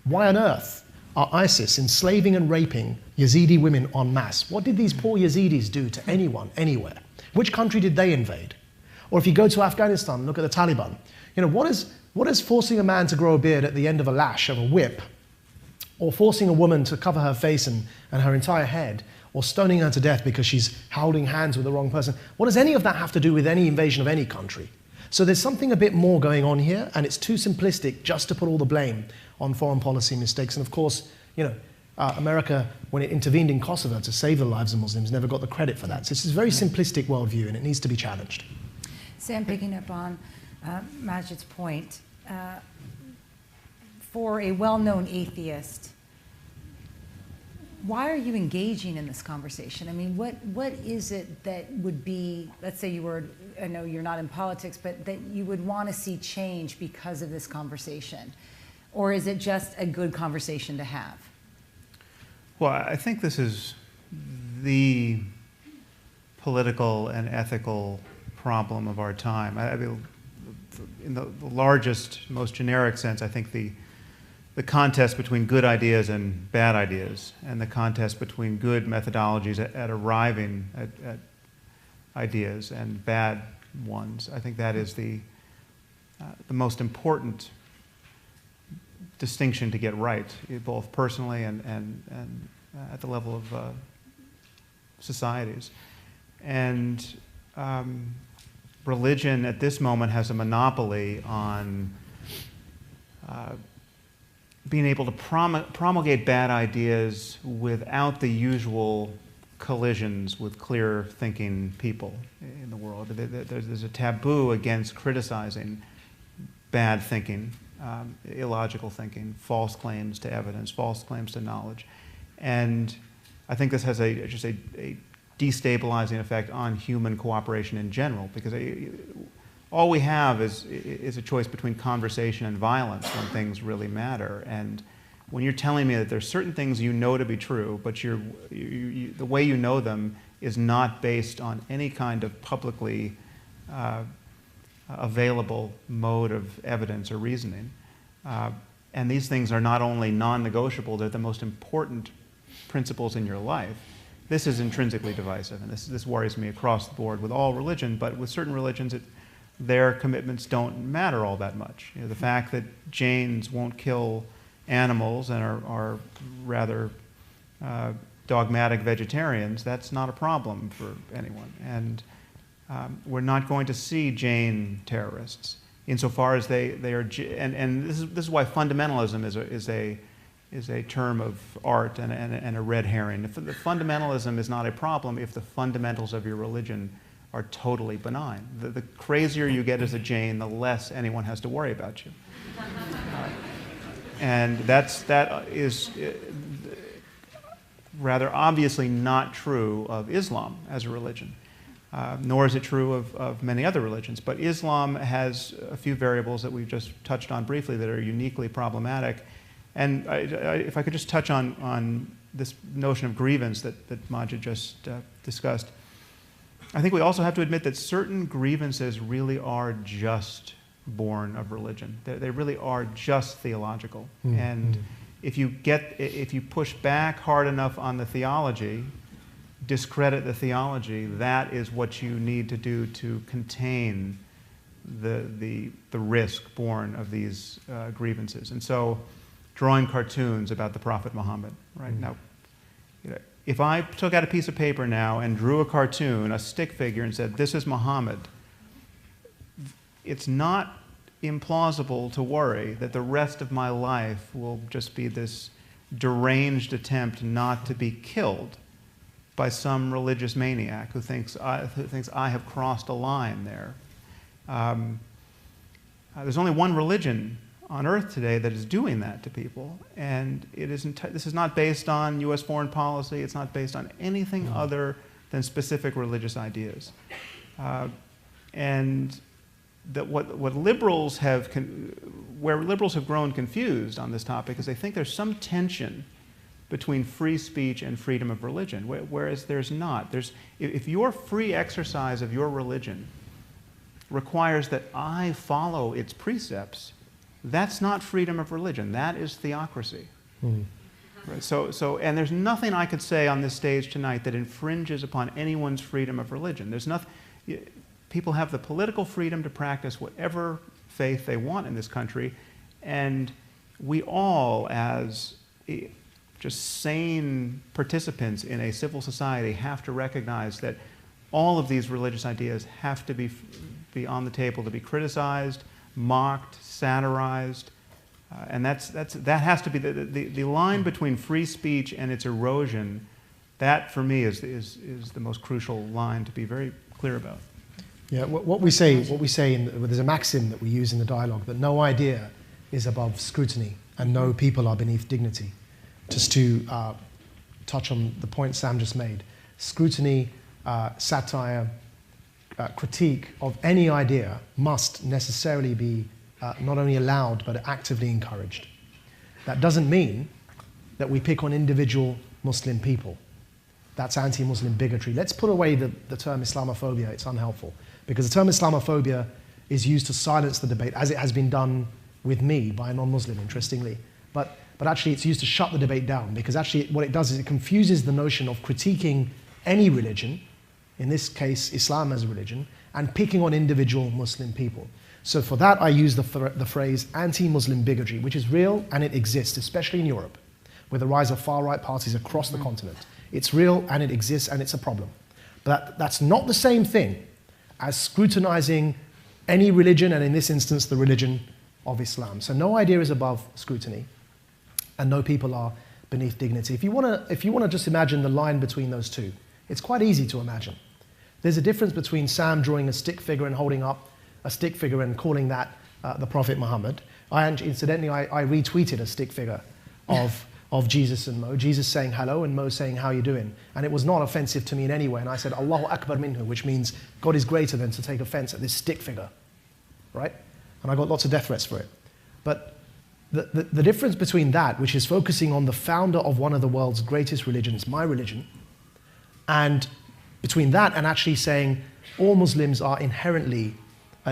why on earth are ISIS enslaving and raping Yazidi women en masse? What did these poor Yazidis do to anyone, anywhere? Which country did they invade? Or if you go to Afghanistan and look at the Taliban, what is forcing a man to grow a beard at the end of a lash of a whip, or forcing a woman to cover her face and her entire head, or stoning her to death because she's holding hands with the wrong person? What does any of that have to do with any invasion of any country? So there's something a bit more going on here, and it's too simplistic just to put all the blame on foreign policy mistakes. And of course, America, when it intervened in Kosovo to save the lives of Muslims, never got the credit for that. So it's a very simplistic worldview, and it needs to be challenged. Sam, picking up on Majid's point, for a well-known atheist, why are you engaging in this conversation? I mean, what is it that would be, let's say I know you're not in politics, but that you would want to see change because of this conversation? Or is it just a good conversation to have? Well, I think this is the political and ethical problem of our time. I mean, in the largest, most generic sense, I think the contest between good ideas and bad ideas, and the contest between good methodologies at arriving at ideas and bad ones, I think that is the most important distinction to get right, both personally and at the level of societies. And religion at this moment has a monopoly on being able to promulgate bad ideas without the usual collisions with clear-thinking people in the world. There's a taboo against criticizing bad thinking, illogical thinking, false claims to evidence, false claims to knowledge. And I think this has just a destabilizing effect on human cooperation in general, because all we have is a choice between conversation and violence when things really matter. And when you're telling me that there's certain things you know to be true, but the way you know them is not based on any kind of publicly available mode of evidence or reasoning, and these things are not only non-negotiable, they're the most important principles in your life, this is intrinsically divisive. And this worries me across the board with all religion, but with certain religions, their commitments don't matter all that much. The fact that Jains won't kill animals and are rather dogmatic vegetarians, that's not a problem for anyone. And we're not going to see Jain terrorists insofar as they are, and this is why fundamentalism is a term of art and a red herring. The fundamentalism is not a problem if the fundamentals of your religion are totally benign. The crazier you get as a Jain, the less anyone has to worry about you. And that is rather obviously not true of Islam as a religion, nor is it true of many other religions. But Islam has a few variables that we've just touched on briefly that are uniquely problematic. And if I could just touch on this notion of grievance that Majid just discussed, I think we also have to admit that certain grievances really are just born of religion. They really are just theological. Mm-hmm. And if you push back hard enough on the theology, discredit the theology, that is what you need to do to contain the risk born of these grievances. And so, drawing cartoons about the Prophet Muhammad, right? Mm-hmm. Now, if I took out a piece of paper now and drew a cartoon, a stick figure, and said, "This is Muhammad," it's not implausible to worry that the rest of my life will just be this deranged attempt not to be killed by some religious maniac who thinks I have crossed a line there. There's only one religion on earth today that is doing that to people, and this is not based on U.S. foreign policy. It's not based on anything other than specific religious ideas. And that what liberals where liberals have grown confused on this topic is they think there's some tension between free speech and freedom of religion, whereas there's not. If your free exercise of your religion requires that I follow its precepts, that's not freedom of religion. That is theocracy. Mm. Right? And there's nothing I could say on this stage tonight that infringes upon anyone's freedom of religion. There's nothing. People have the political freedom to practice whatever faith they want in this country, and we all, as just sane participants in a civil society, have to recognize that all of these religious ideas have to be on the table to be criticized, mocked, satirized, and that has to be the line between free speech and its erosion. That, for me, is the most crucial line to be very clear about. Yeah, what we say, there's a maxim that we use in the dialogue that no idea is above scrutiny and no people are beneath dignity. Just to touch on the point Sam just made, scrutiny, satire, critique of any idea must necessarily be not only allowed but actively encouraged. That doesn't mean that we pick on individual Muslim people. That's anti-Muslim bigotry. Let's put away the term Islamophobia. It's unhelpful. Because the term Islamophobia is used to silence the debate, as it has been done with me by a non-Muslim, interestingly. But actually it's used to shut the debate down, because actually what it does is it confuses the notion of critiquing any religion, in this case Islam as a religion, and picking on individual Muslim people. So for that I use the phrase anti-Muslim bigotry, which is real and it exists, especially in Europe, with the rise of far-right parties across the continent. It's real and it exists and it's a problem. But that's not the same thing as scrutinizing any religion, and in this instance, the religion of Islam. So no idea is above scrutiny, and no people are beneath dignity. If you want to just imagine the line between those two, It's quite easy to imagine. There's a difference between Sam drawing a stick figure and holding up a stick figure and calling that the Prophet Muhammad. Incidentally, I retweeted a stick figure of Jesus and Mo. Jesus saying hello and Mo saying how you doing. And it was not offensive to me in any way. And I said, Allahu Akbar minhu, which means God is greater than to take offense at this stick figure. Right? And I got lots of death threats for it. But the difference between that, which is focusing on the founder of one of the world's greatest religions, my religion, and between that and actually saying all Muslims are inherently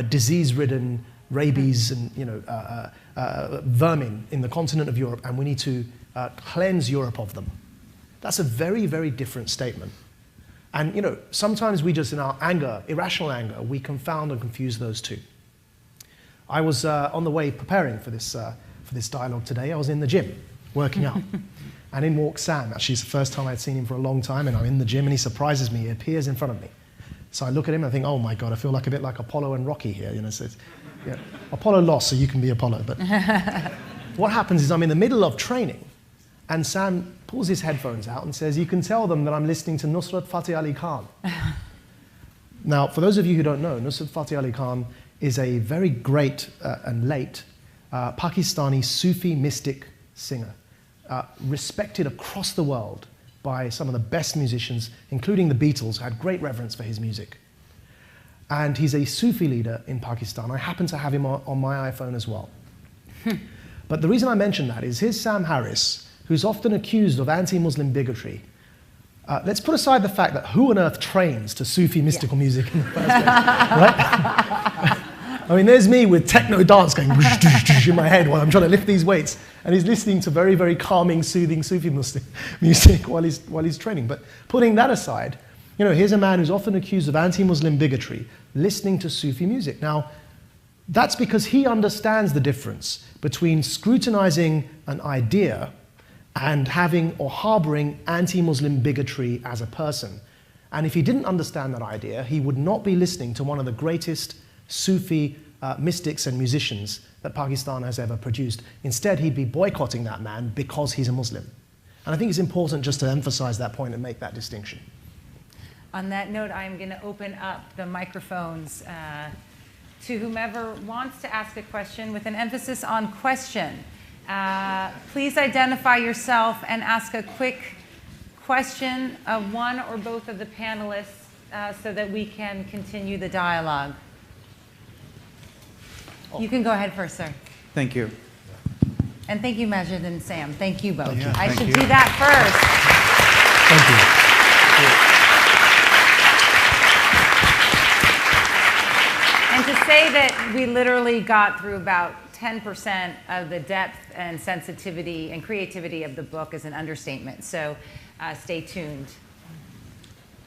disease-ridden, rabies and vermin in the continent of Europe, and we need to cleanse Europe of them. That's a very, very different statement. And sometimes we just, in our anger, irrational anger, we confound and confuse those two. I was on the way preparing for this dialogue today. I was in the gym, working out. And in walks Sam. Actually, it's the first time I'd seen him for a long time, and I'm in the gym, and he surprises me. He appears in front of me. So I look at him, and I think, oh my God, I feel like a bit like Apollo and Rocky here. So it's, Apollo lost, so you can be Apollo. But what happens is I'm in the middle of training, and Sam pulls his headphones out and says, you can tell them that I'm listening to Nusrat Fateh Ali Khan. Now, for those of you who don't know, Nusrat Fateh Ali Khan is a very great and late Pakistani Sufi mystic singer, respected across the world by some of the best musicians, including the Beatles, who had great reverence for his music. And he's a Sufi leader in Pakistan. I happen to have him on my iPhone as well. But the reason I mention that is here's Sam Harris, who's often accused of anti-Muslim bigotry. Let's put aside the fact that who on earth trains to Sufi mystical music in the first place, right? I mean, there's me with techno dance going in my head while I'm trying to lift these weights, and he's listening to very, very calming, soothing Sufi music while he's training. But putting that aside, here's a man who's often accused of anti-Muslim bigotry, listening to Sufi music. Now, that's because he understands the difference between scrutinizing an idea and having or harboring anti-Muslim bigotry as a person. And if he didn't understand that idea, he would not be listening to one of the greatest Sufi mystics and musicians that Pakistan has ever produced. Instead, he'd be boycotting that man because he's a Muslim. And I think it's important just to emphasize that point and make that distinction. On that note, I'm going to open up the microphones to whomever wants to ask a question with an emphasis on question. Please identify yourself and ask a quick question of one or both of the panelists so that we can continue the dialogue. You can go ahead first, sir. Thank you. And thank you, Majid and Sam. Thank you both. Yeah, I thank should you. do that first. Thank you. And to say that we literally got through about 10% of the depth and sensitivity and creativity of the book is an understatement. So stay tuned.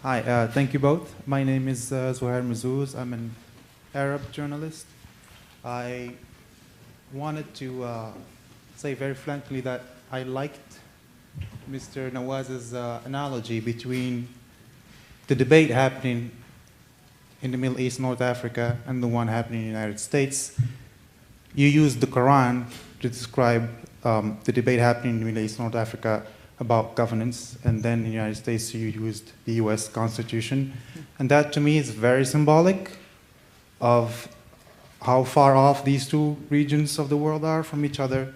Hi, thank you both. My name is Zuhair Mazouz. I'm an Arab journalist. I wanted to say very frankly that I liked Mr. Nawaz's analogy between the debate happening in the Middle East, North Africa, and the one happening in the United States. You used the Quran to describe the debate happening in the Middle East, North Africa about governance, and then in the United States you used the US Constitution. And that to me is very symbolic of how far off these two regions of the world are from each other.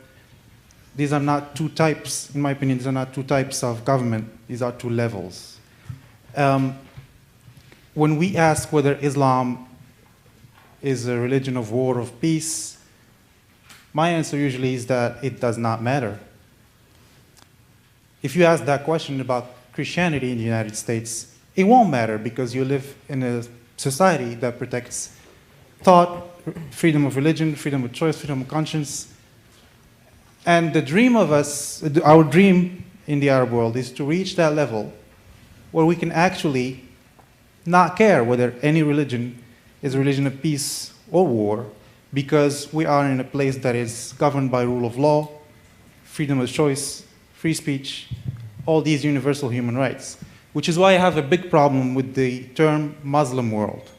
These are not two types, in my opinion, these are not two types of government, these are two levels. When we ask whether Islam is a religion of war or of peace, my answer usually is that it does not matter. If you ask that question about Christianity in the United States, it won't matter because you live in a society that protects thought, freedom of religion, freedom of choice, freedom of conscience. And the dream of us, our dream in the Arab world is to reach that level where we can actually not care whether any religion is a religion of peace or war, because we are in a place that is governed by rule of law, freedom of choice, free speech, all these universal human rights. Which is why I have a big problem with the term Muslim world.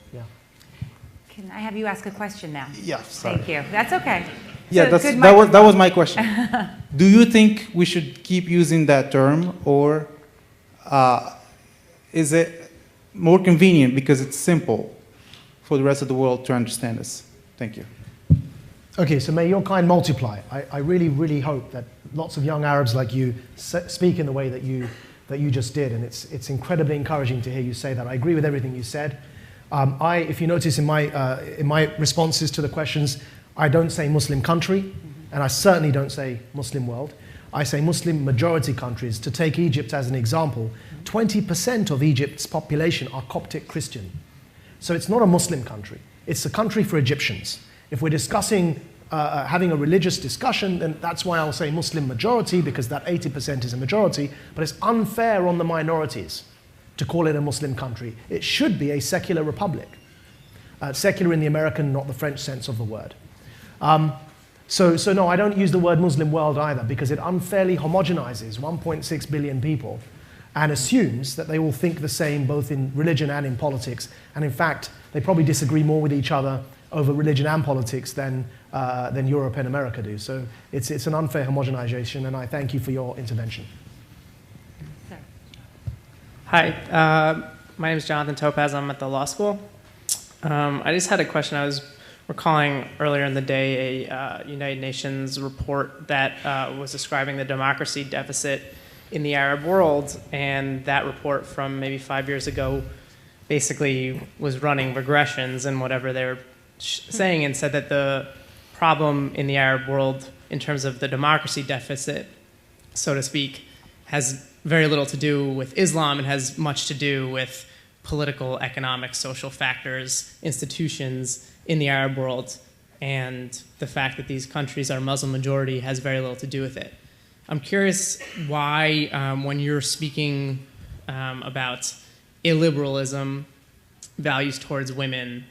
Can I have you ask a question now? Yeah, sorry. Thank you. That's okay. Yeah, So, that was my question. Do you think we should keep using that term, or is it more convenient because it's simple for the rest of the world to understand us? Thank you. Okay, so may your kind multiply. I really, really hope that lots of young Arabs like you speak in the way that you just did, and it's incredibly encouraging to hear you say that. I agree with everything you said. If you notice in my responses to the questions, I don't say Muslim country, and I certainly don't say Muslim world. I say Muslim majority countries. To take Egypt as an example, 20% of Egypt's population are Coptic Christian. So it's not a Muslim country. It's a country for Egyptians. If we're discussing having a religious discussion, then that's why I'll say Muslim majority, because that 80% is a majority, but it's unfair on the minorities to call it a Muslim country. It should be a secular republic. Secular in the American, not the French sense of the word. So no, I don't use the word Muslim world either, because it unfairly homogenizes 1.6 billion people and assumes that they all think the same both in religion and in politics. And in fact, they probably disagree more with each other over religion and politics than Europe and America do. So it's an unfair homogenization, and I thank you for your intervention. Hi, my name is Jonathan Topaz. I'm at the law school. I just had a question. I was recalling earlier in the day a United Nations report that was describing the democracy deficit in the Arab world, and that report from maybe 5 years ago basically was running regressions and whatever they were saying, and said that the problem in the Arab world in terms of the democracy deficit, so to speak, has very little to do with Islam and has much to do with political, economic, social factors, institutions in the Arab world, and the fact that these countries are Muslim majority has very little to do with it. I'm curious why, when you're speaking about illiberalism, values towards women,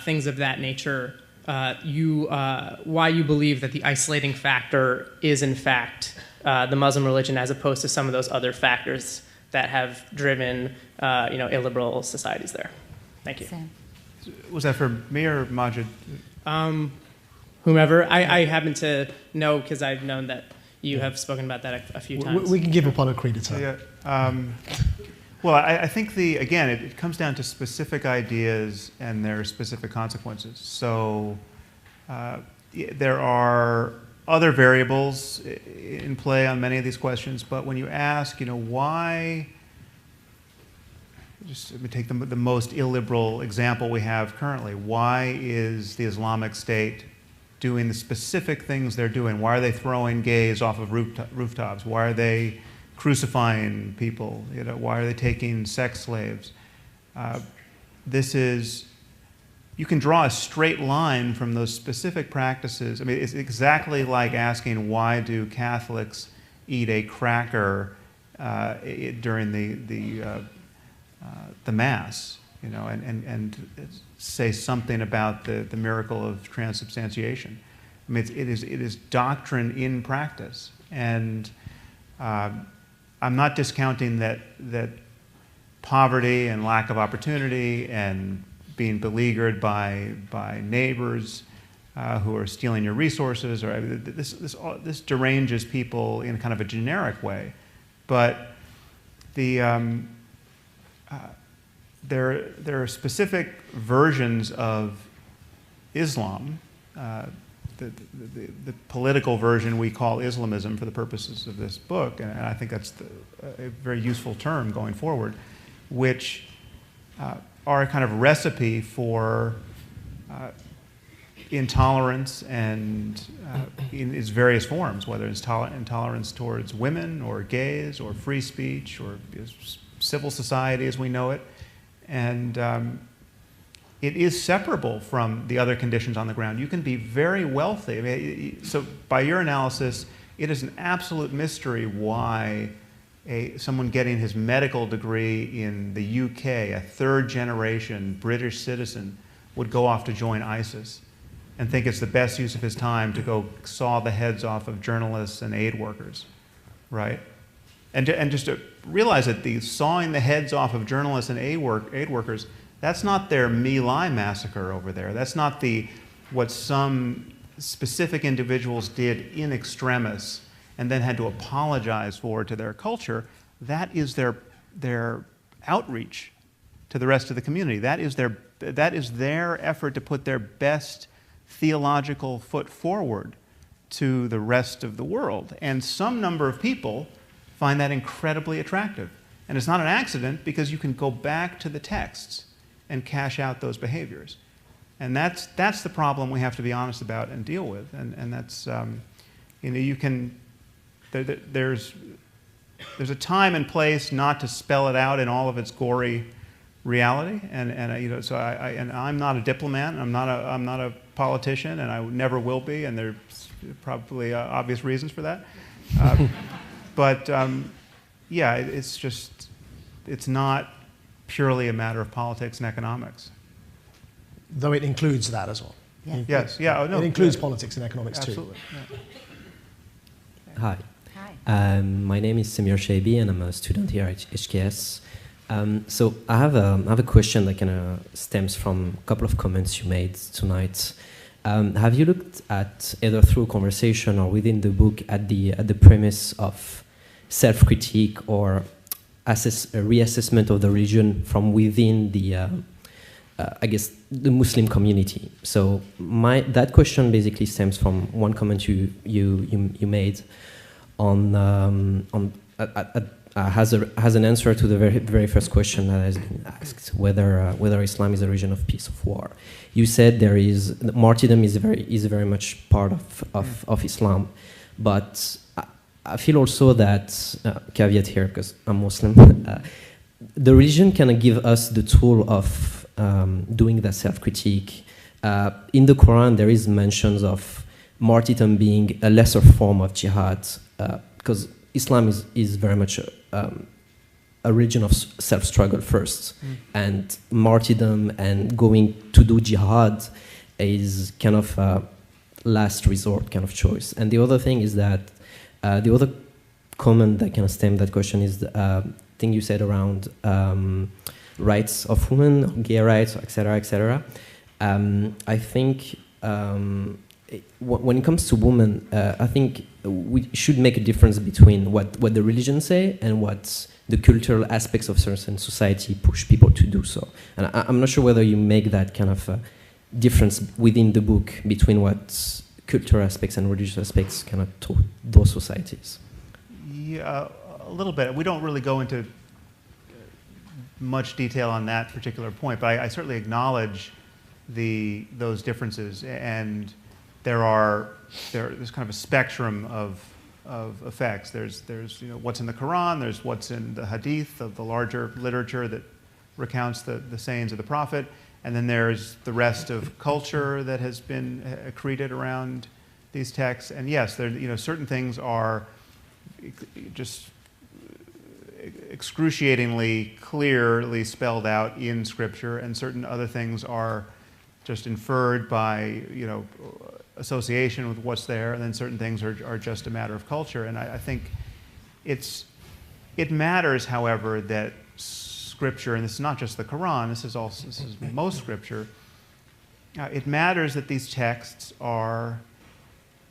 things of that nature, why you believe that the isolating factor is in fact the Muslim religion, as opposed to some of those other factors that have driven illiberal societies there. Thank you. Sam. Was that for me or Majid? Whomever. I happen to know because I've known that you have spoken about that a few times. We can give Apollo credit. Yeah. Well, I think again, it comes down to specific ideas and their specific consequences. So there are other variables in play on many of these questions, but when you ask, why, just let me take the most illiberal example we have currently. Why is the Islamic State doing the specific things they're doing? Why are they throwing gays off of rooftops? Why are they crucifying people? Why are they taking sex slaves? You can draw a straight line from those specific practices. I mean, it's exactly like asking, why do Catholics eat a cracker during the Mass, and say something about the miracle of transubstantiation. I mean, it is doctrine in practice, and I'm not discounting that poverty and lack of opportunity and being beleaguered by neighbors who are stealing your resources, or this deranges people in kind of a generic way, but there are specific versions of Islam. The political version we call Islamism for the purposes of this book, and I think that's a very useful term going forward, which are a kind of recipe for intolerance and in its various forms, whether it's intolerance towards women or gays or free speech or civil society as we know it. And it is separable from the other conditions on the ground. You can be very wealthy. I mean, so by your analysis, it is an absolute mystery why someone getting his medical degree in the UK, a third-generation British citizen, would go off to join ISIS and think it's the best use of his time to go saw the heads off of journalists and aid workers, right? And just to realize that the sawing the heads off of journalists and aid workers, that's not their My Lai massacre over there. That's not what some specific individuals did in extremis and then had to apologize for to their culture. That is their outreach to the rest of the community. That is their effort to put their best theological foot forward to the rest of the world. And some number of people find that incredibly attractive. And it's not an accident, because you can go back to the texts and cash out those behaviors. And that's the problem we have to be honest about and deal with. And that's, you can, there's a time and place not to spell it out in all of its gory reality. And so I'm not a diplomat. I'm not a politician, and I never will be. And there's probably obvious reasons for that. But yeah, it's not purely a matter of politics and economics. Though it includes that as well. Yes. Yes, yeah, It includes politics and economics absolutely. too. Yeah. Hi. Hi. My name is Samir Shaibi, and I'm a student here at HKS. So I have a question that kind of stems from a couple of comments you made tonight. Have you looked at, either through conversation or within the book, at the premise of self-critique or a reassessment of the religion from within the, I guess, the Muslim community? So that question basically stems from one comment you made has an answer to the very first question that has been asked, whether Islam is a religion of peace or war. You said martyrdom is very much part of Islam, but I feel also that, caveat here because I'm Muslim, the religion can give us the tool of doing that self-critique. In the Quran, there is mentions of martyrdom being a lesser form of jihad, because Islam is very much a religion of self-struggle first, and martyrdom and going to do jihad is kind of a last resort kind of choice. And the other thing is that the other comment that kind of stemmed that question is the thing you said around rights of women, gay rights, etc., etc. I think when it comes to women, I think we should make a difference between what the religion say and what the cultural aspects of certain society push people to do so. And I'm not sure whether you make that kind of difference within the book between what cultural aspects and religious aspects kind of taught those societies. Yeah, a little bit. We don't really go into much detail on that particular point, but I certainly acknowledge those differences, and there's kind of a spectrum of effects. There's what's in the Quran, there's what's in the Hadith, of the larger literature that recounts the sayings of the Prophet, and then there's the rest of culture that has been accreted around these texts. And yes, certain things are just excruciatingly clearly spelled out in Scripture, and certain other things are just inferred by association with what's there, and then certain things are just a matter of culture. And I think it matters, however, that Scripture, and this is not just the Quran, this is most Scripture, it matters that these texts are,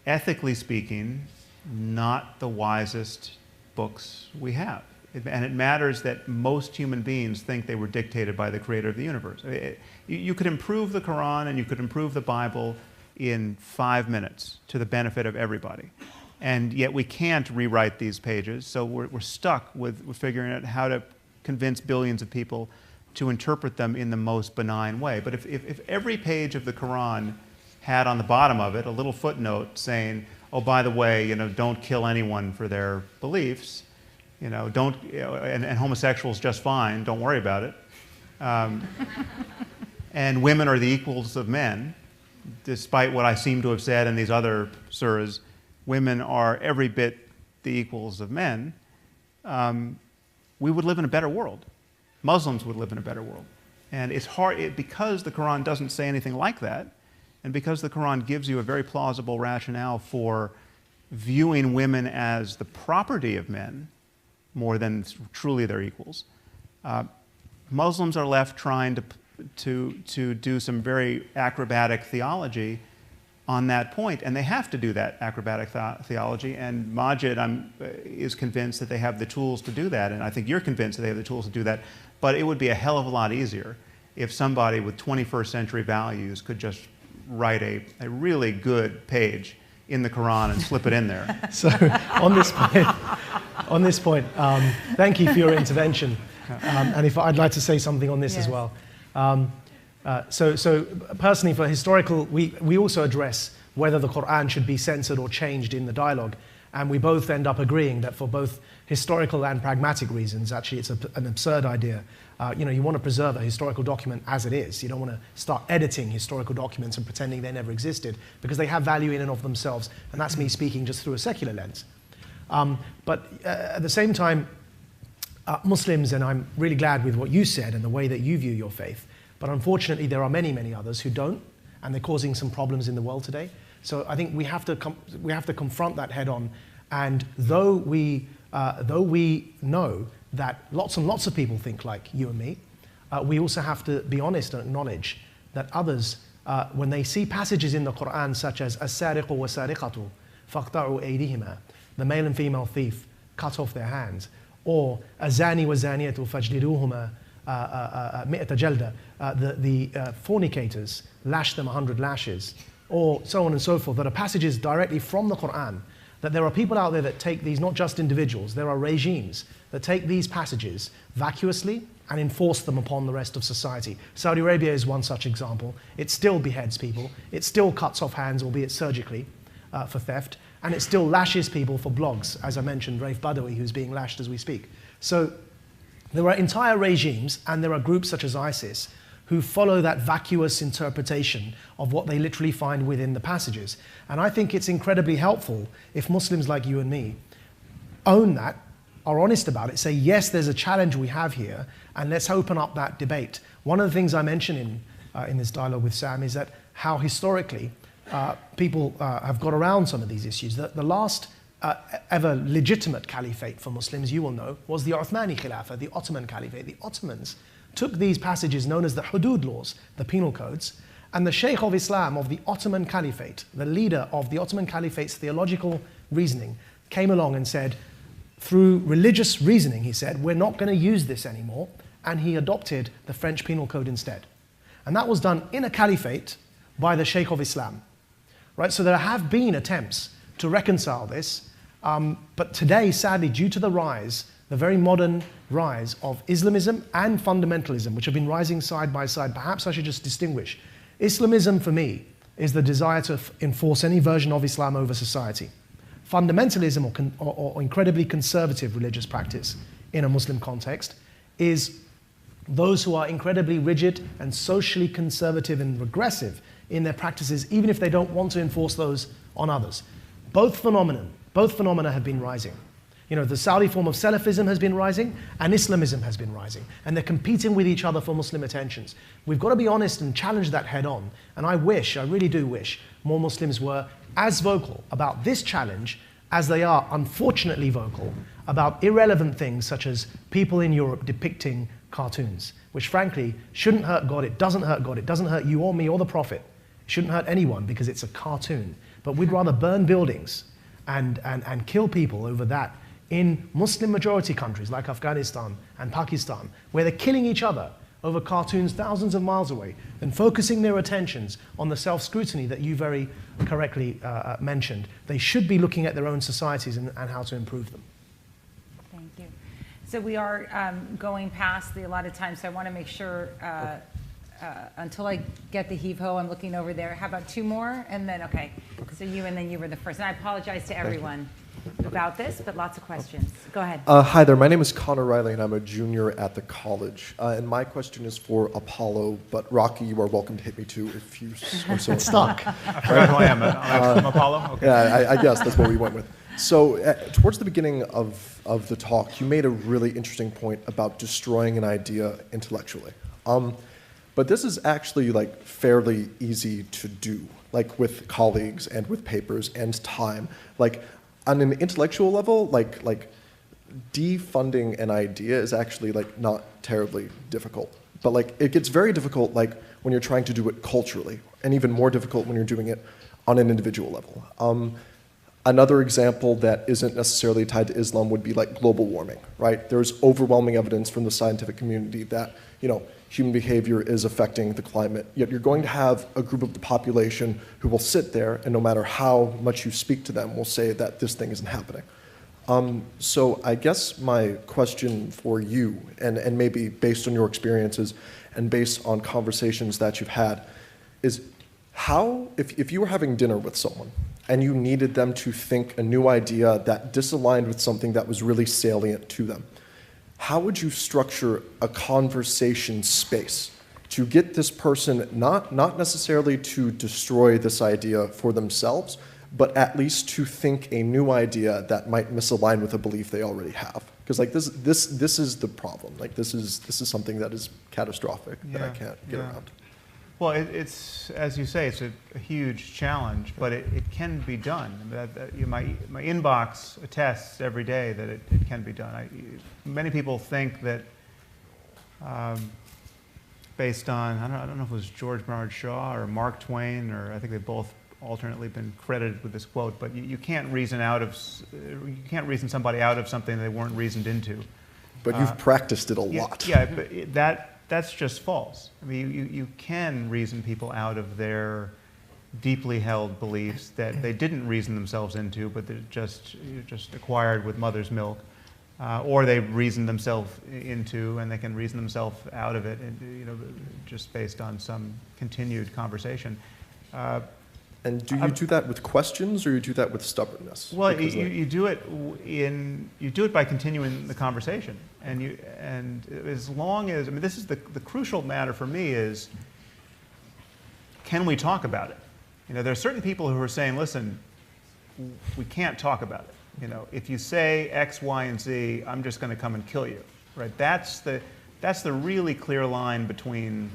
ethically speaking, not the wisest books we have. And it matters that most human beings think they were dictated by the creator of the universe. You could improve the Quran and you could improve the Bible in 5 minutes to the benefit of everybody. And yet we can't rewrite these pages, so we're stuck with figuring out how to convince billions of people to interpret them in the most benign way. But if every page of the Quran had on the bottom of it a little footnote saying, oh, by the way, don't kill anyone for their beliefs, and homosexuals just fine, don't worry about it, and women are the equals of men, despite what I seem to have said in these other surahs, women are every bit the equals of men, we would live in a better world. Muslims would live in a better world. And it's hard, because the Quran doesn't say anything like that, and because the Quran gives you a very plausible rationale for viewing women as the property of men more than truly their equals, Muslims are left trying to do some very acrobatic theology on that point, and they have to do that acrobatic theology, and Majid is convinced that they have the tools to do that, and I think you're convinced that they have the tools to do that, but it would be a hell of a lot easier if somebody with 21st century values could just write a really good page in the Quran and slip it in there. So on this point, thank you for your intervention, and if I'd like to say something on this as well. So personally, for historical, we also address whether the Quran should be censored or changed in the dialogue, and we both end up agreeing that for both historical and pragmatic reasons, actually it's an absurd idea. You want to preserve a historical document as it is. You don't want to start editing historical documents and pretending they never existed, because they have value in and of themselves, and that's me speaking just through a secular lens. But at the same time, Muslims, and I'm really glad with what you said and the way that you view your faith, but unfortunately there are many, many others who don't, and they're causing some problems in the world today. So I think we have to confront that head on, and though we know that lots and lots of people think like you and me, we also have to be honest and acknowledge that others, when they see passages in the Quran such as as-sariqu wa-sariqatu faqta'u aydihima, the male and female thief, cut off their hands, or azani wa-zaniyatu fajliduhuma mi'ata jalda, the fornicators, lash them 100 lashes, or so on and so forth, that are passages directly from the Quran, that there are people out there that take these, not just individuals, there are regimes that take these passages vacuously and enforce them upon the rest of society. Saudi Arabia is one such example. It still beheads people, it still cuts off hands, albeit surgically, for theft, and it still lashes people for blogs, as I mentioned, Raif Badawi, who's being lashed as we speak. So there are entire regimes, and there are groups such as ISIS, who follow that vacuous interpretation of what they literally find within the passages. And I think it's incredibly helpful if Muslims like you and me own that, are honest about it, say, yes, there's a challenge we have here, and let's open up that debate. One of the things I mentioned in this dialogue with Sam is that how historically people have got around some of these issues. The last ever legitimate caliphate for Muslims, you will know, was the Uthmani Khilafah, the Ottoman Caliphate. The Ottomans took these passages known as the Hudud laws, the penal codes, and the Sheikh of Islam of the Ottoman Caliphate, the leader of the Ottoman Caliphate's theological reasoning, came along and said, through religious reasoning, he said, we're not going to use this anymore, and he adopted the French penal code instead. And that was done in a caliphate by the Sheikh of Islam. Right? So there have been attempts to reconcile this, but today, sadly, due to the very modern rise of Islamism and fundamentalism, which have been rising side by side, perhaps I should just distinguish. Islamism, for me, is the desire to enforce any version of Islam over society. Fundamentalism, or incredibly conservative religious practice in a Muslim context, is those who are incredibly rigid and socially conservative and regressive in their practices, even if they don't want to enforce those on others. Both phenomena have been rising. The Saudi form of Salafism has been rising, and Islamism has been rising, and they're competing with each other for Muslim attentions. We've got to be honest and challenge that head on, and I really do wish, more Muslims were as vocal about this challenge as they are, unfortunately, vocal about irrelevant things such as people in Europe depicting cartoons, which frankly shouldn't hurt God. It doesn't hurt God. It doesn't hurt you or me or the Prophet. It shouldn't hurt anyone because it's a cartoon. But we'd rather burn buildings and kill people over that in Muslim majority countries like Afghanistan and Pakistan, where they're killing each other over cartoons thousands of miles away, than focusing their attentions on the self-scrutiny that you very correctly mentioned. They should be looking at their own societies and how to improve them. Thank you. So we are going past the allotted time, so I want to make sure, until I get the heave-ho, I'm looking over there. How about two more? And then, okay. So you, and then you were the first. And I apologize to everyone about this, but lots of questions. Go ahead. Hi there. My name is Connor Riley, and I'm a junior at the college. And my question is for Apollo, but Rocky, you are welcome to hit me too if you are so stuck. I forgot who I am. I'm Apollo? Okay. Yeah, I guess that's what we went with. So towards the beginning of the talk, you made a really interesting point about destroying an idea intellectually. But this is actually like fairly easy to do, like with colleagues and with papers and time. Like on an intellectual level, like defunding an idea is actually like not terribly difficult. But like it gets very difficult like when you're trying to do it culturally, and even more difficult when you're doing it on an individual level. Another example that isn't necessarily tied to Islam would be like global warming, right? There's overwhelming evidence from the scientific community that, human behavior is affecting the climate, yet you're going to have a group of the population who will sit there and no matter how much you speak to them will say that this thing isn't happening. So I guess my question for you, and maybe based on your experiences and based on conversations that you've had, is how, if you were having dinner with someone and you needed them to think a new idea that disaligned with something that was really salient to them, how would you structure a conversation space to get this person not necessarily to destroy this idea for themselves, but at least to think a new idea that might misalign with a belief they already have? Because like this is the problem. Like this is something that is catastrophic that I can't get around. Well, it's, as you say, it's a huge challenge, but it can be done. My inbox attests every day that it can be done. Many people think that based on, I don't know if it was George Bernard Shaw or Mark Twain, or I think they've both alternately been credited with this quote, but you can't reason somebody out of something they weren't reasoned into. But you've practiced it a lot. Yeah, but that's just false. I mean, you can reason people out of their deeply held beliefs that they didn't reason themselves into, but they're just acquired with mother's milk, or they reasoned themselves into, and they can reason themselves out of it, just based on some continued conversation. And do you do that with questions, or you do that with stubbornness? Well, you do it by continuing the conversation, and as long as, I mean, this is the crucial matter for me is, can we talk about it? There are certain people who are saying, listen, we can't talk about it. If you say X, Y, and Z, I'm just going to come and kill you, right? That's the really clear line between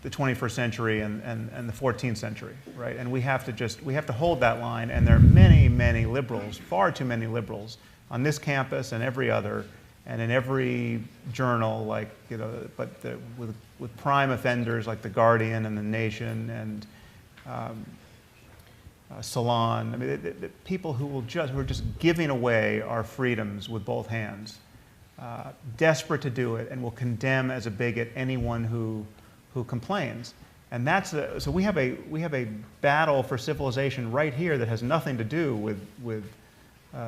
the 21st century and the 14th century, right? And we have to hold that line. And there are many, many liberals, far too many liberals, on this campus and every other, and in every journal, like with prime offenders like The Guardian and The Nation and Salon. I mean, the people who are just giving away our freedoms with both hands, desperate to do it, and will condemn as a bigot anyone who complains. And so we have a battle for civilization right here that has nothing to do with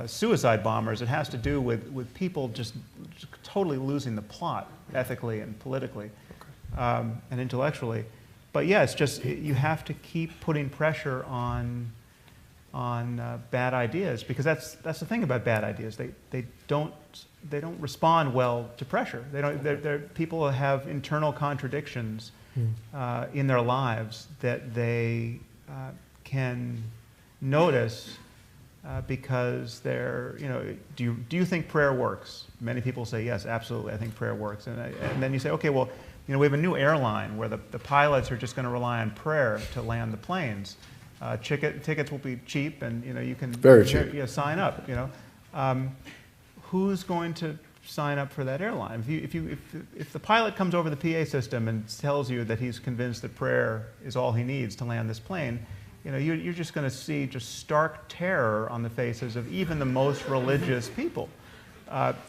suicide bombers. It has to do with people just totally losing the plot ethically and politically, and intellectually. But yeah, it's just you have to keep putting pressure on bad ideas, because that's the thing about bad ideas. They don't respond well to pressure. People have internal contradictions in their lives that they can notice because they're, do you think prayer works? Many people say, yes, absolutely, I think prayer works. And then you say, okay, well, we have a new airline where the pilots are just going to rely on prayer to land the planes. Tickets will be cheap, and you can very cheap. Sign up. Who's going to sign up for that airline? If the pilot comes over the PA system and tells you that he's convinced that prayer is all he needs to land this plane, you're just going to see just stark terror on the faces of even the most religious people,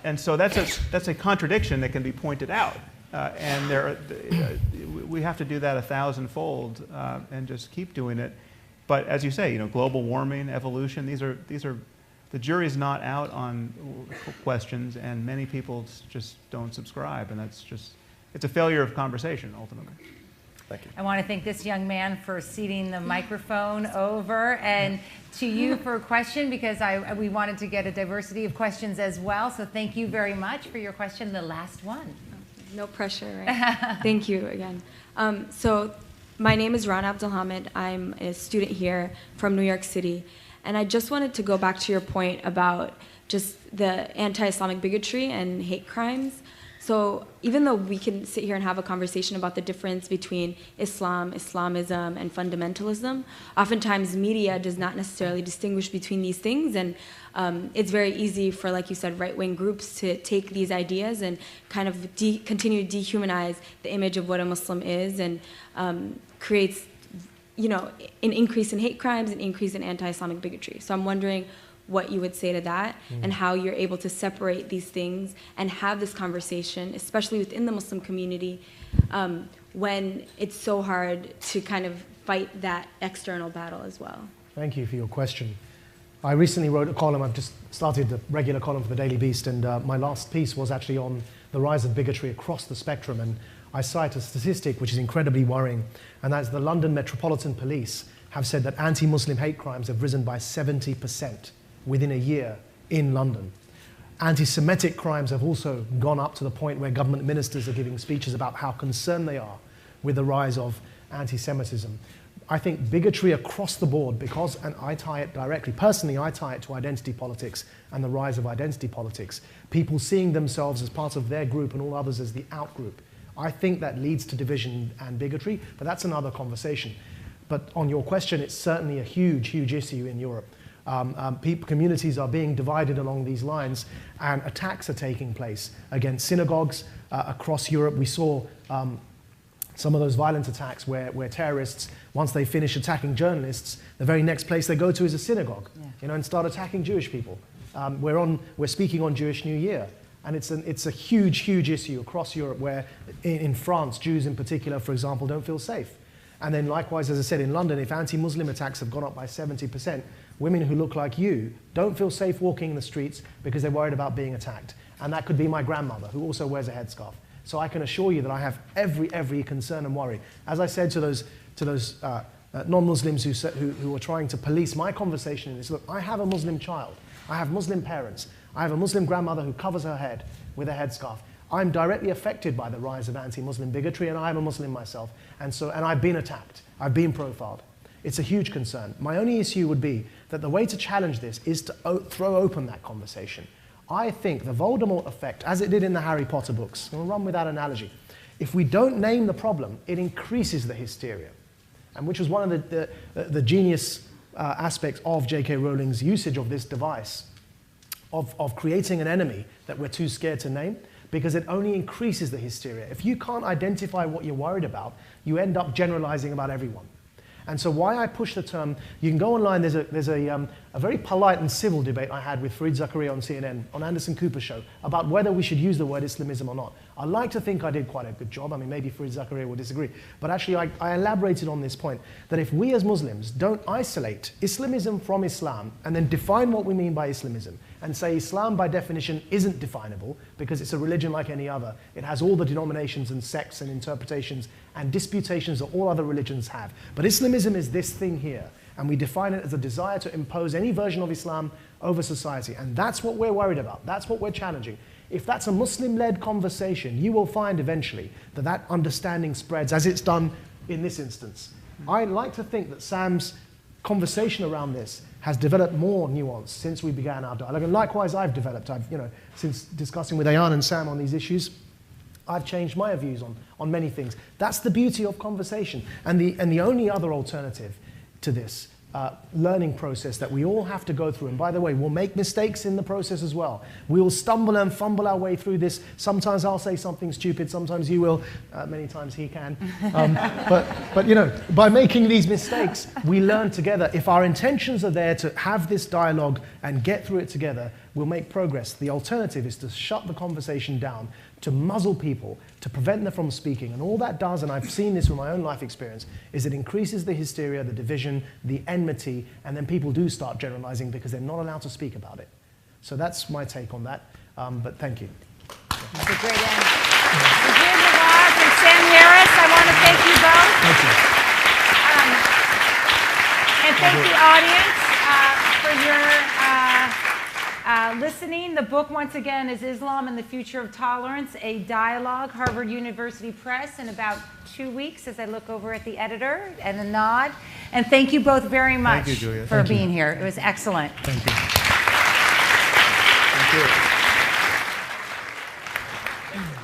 and so that's a contradiction that can be pointed out, and we have to do that 1,000-fold, and just keep doing it. But as you say, global warming, evolution, these are the jury's not out on questions, and many people just don't subscribe, and it's a failure of conversation ultimately. Thank you. I want to thank this young man for seating the microphone over, and to you for a question, because we wanted to get a diversity of questions as well. So thank you very much for your question, the last one. No pressure, right? Thank you again. So my name is Rana Abdelhamid. I'm a student here from New York City. And I just wanted to go back to your point about just the anti-Islamic bigotry and hate crimes. So even though we can sit here and have a conversation about the difference between Islam, Islamism, and fundamentalism, oftentimes media does not necessarily distinguish between these things. And it's very easy for, like you said, right-wing groups to take these ideas and kind of continue to dehumanize the image of what a Muslim is, and creates an increase in hate crimes, an increase in anti-Islamic bigotry. So I'm wondering what you would say to that and how you're able to separate these things and have this conversation, especially within the Muslim community, when it's so hard to kind of fight that external battle as well. Thank you for your question. I recently wrote a column. I've just started the regular column for the Daily Beast, and my last piece was actually on the rise of bigotry across the spectrum. And I cite a statistic which is incredibly worrying, and that's the London Metropolitan Police have said that anti-Muslim hate crimes have risen by 70% within a year in London. Anti-Semitic crimes have also gone up to the point where government ministers are giving speeches about how concerned they are with the rise of anti-Semitism. I think bigotry across the board, because, and I tie it directly, personally I tie it to identity politics and the rise of identity politics, people seeing themselves as part of their group and all others as the out-group. I think that leads to division and bigotry, but that's another conversation. But on your question, it's certainly a huge, huge issue in Europe. Communities are being divided along these lines, and attacks are taking place against synagogues across Europe. We saw some of those violent attacks where terrorists, once they finish attacking journalists, the very next place they go to is a synagogue, and start attacking Jewish people. We're speaking on Jewish New Year, and it's a huge, huge issue across Europe where, in France, Jews in particular, for example, don't feel safe. And then likewise, as I said, in London, if anti-Muslim attacks have gone up by 70%, women who look like you don't feel safe walking in the streets because they're worried about being attacked. And that could be my grandmother, who also wears a headscarf. So I can assure you that I have every concern and worry. As I said to those non-Muslims who are trying to police my conversation in this, look, I have a Muslim child. I have Muslim parents. I have a Muslim grandmother who covers her head with a headscarf. I'm directly affected by the rise of anti-Muslim bigotry, and I'm a Muslim myself. And I've been attacked. I've been profiled. It's a huge concern. My only issue would be that the way to challenge this is to throw open that conversation. I think the Voldemort effect, as it did in the Harry Potter books, and we'll run with that analogy, if we don't name the problem, it increases the hysteria, and which was one of the genius aspects of J.K. Rowling's usage of this device, of creating an enemy that we're too scared to name, because it only increases the hysteria. If you can't identify what you're worried about, you end up generalizing about everyone. And so why I push the term, you can go online, there's a very polite and civil debate I had with Fareed Zakaria on CNN, on Anderson Cooper's show, about whether we should use the word Islamism or not. I like to think I did quite a good job. I mean, maybe Fareed Zakaria will disagree. But actually, I elaborated on this point, that if we as Muslims don't isolate Islamism from Islam and then define what we mean by Islamism, and say Islam by definition isn't definable because it's a religion like any other. It has all the denominations and sects and interpretations and disputations that all other religions have. But Islamism is this thing here, and we define it as a desire to impose any version of Islam over society. And that's what we're worried about. That's what we're challenging. If that's a Muslim-led conversation, you will find eventually that that understanding spreads, as it's done in this instance. I like to think that Sam's conversation around this has developed more nuance since we began our dialogue. And likewise, I've developed. Since discussing with Ayan and Sam on these issues, I've changed my views on many things. That's the beauty of conversation. And the only other alternative to this learning process that we all have to go through, and by the way, we'll make mistakes in the process as well. We will stumble and fumble our way through this. Sometimes I'll say something stupid, sometimes you will, many times he can. But by making these mistakes, we learn together. If our intentions are there to have this dialogue and get through it together, we'll make progress. The alternative is to shut the conversation down, to muzzle people, to prevent them from speaking. And all that does, and I've seen this with my own life experience, is it increases the hysteria, the division, the enmity, and then people do start generalizing because they're not allowed to speak about it. So that's my take on that. But thank you. That's a great end. Majid, Nawaz, and Sam Harris, I want to thank you both. Thank you. And thank the audience for your listening. The book, once again, is Islam and the Future of Tolerance, a Dialogue, Harvard University Press, in about 2 weeks, as I look over at the editor and a nod. And thank you both very much for being here. It was excellent. Thank you. Thank you.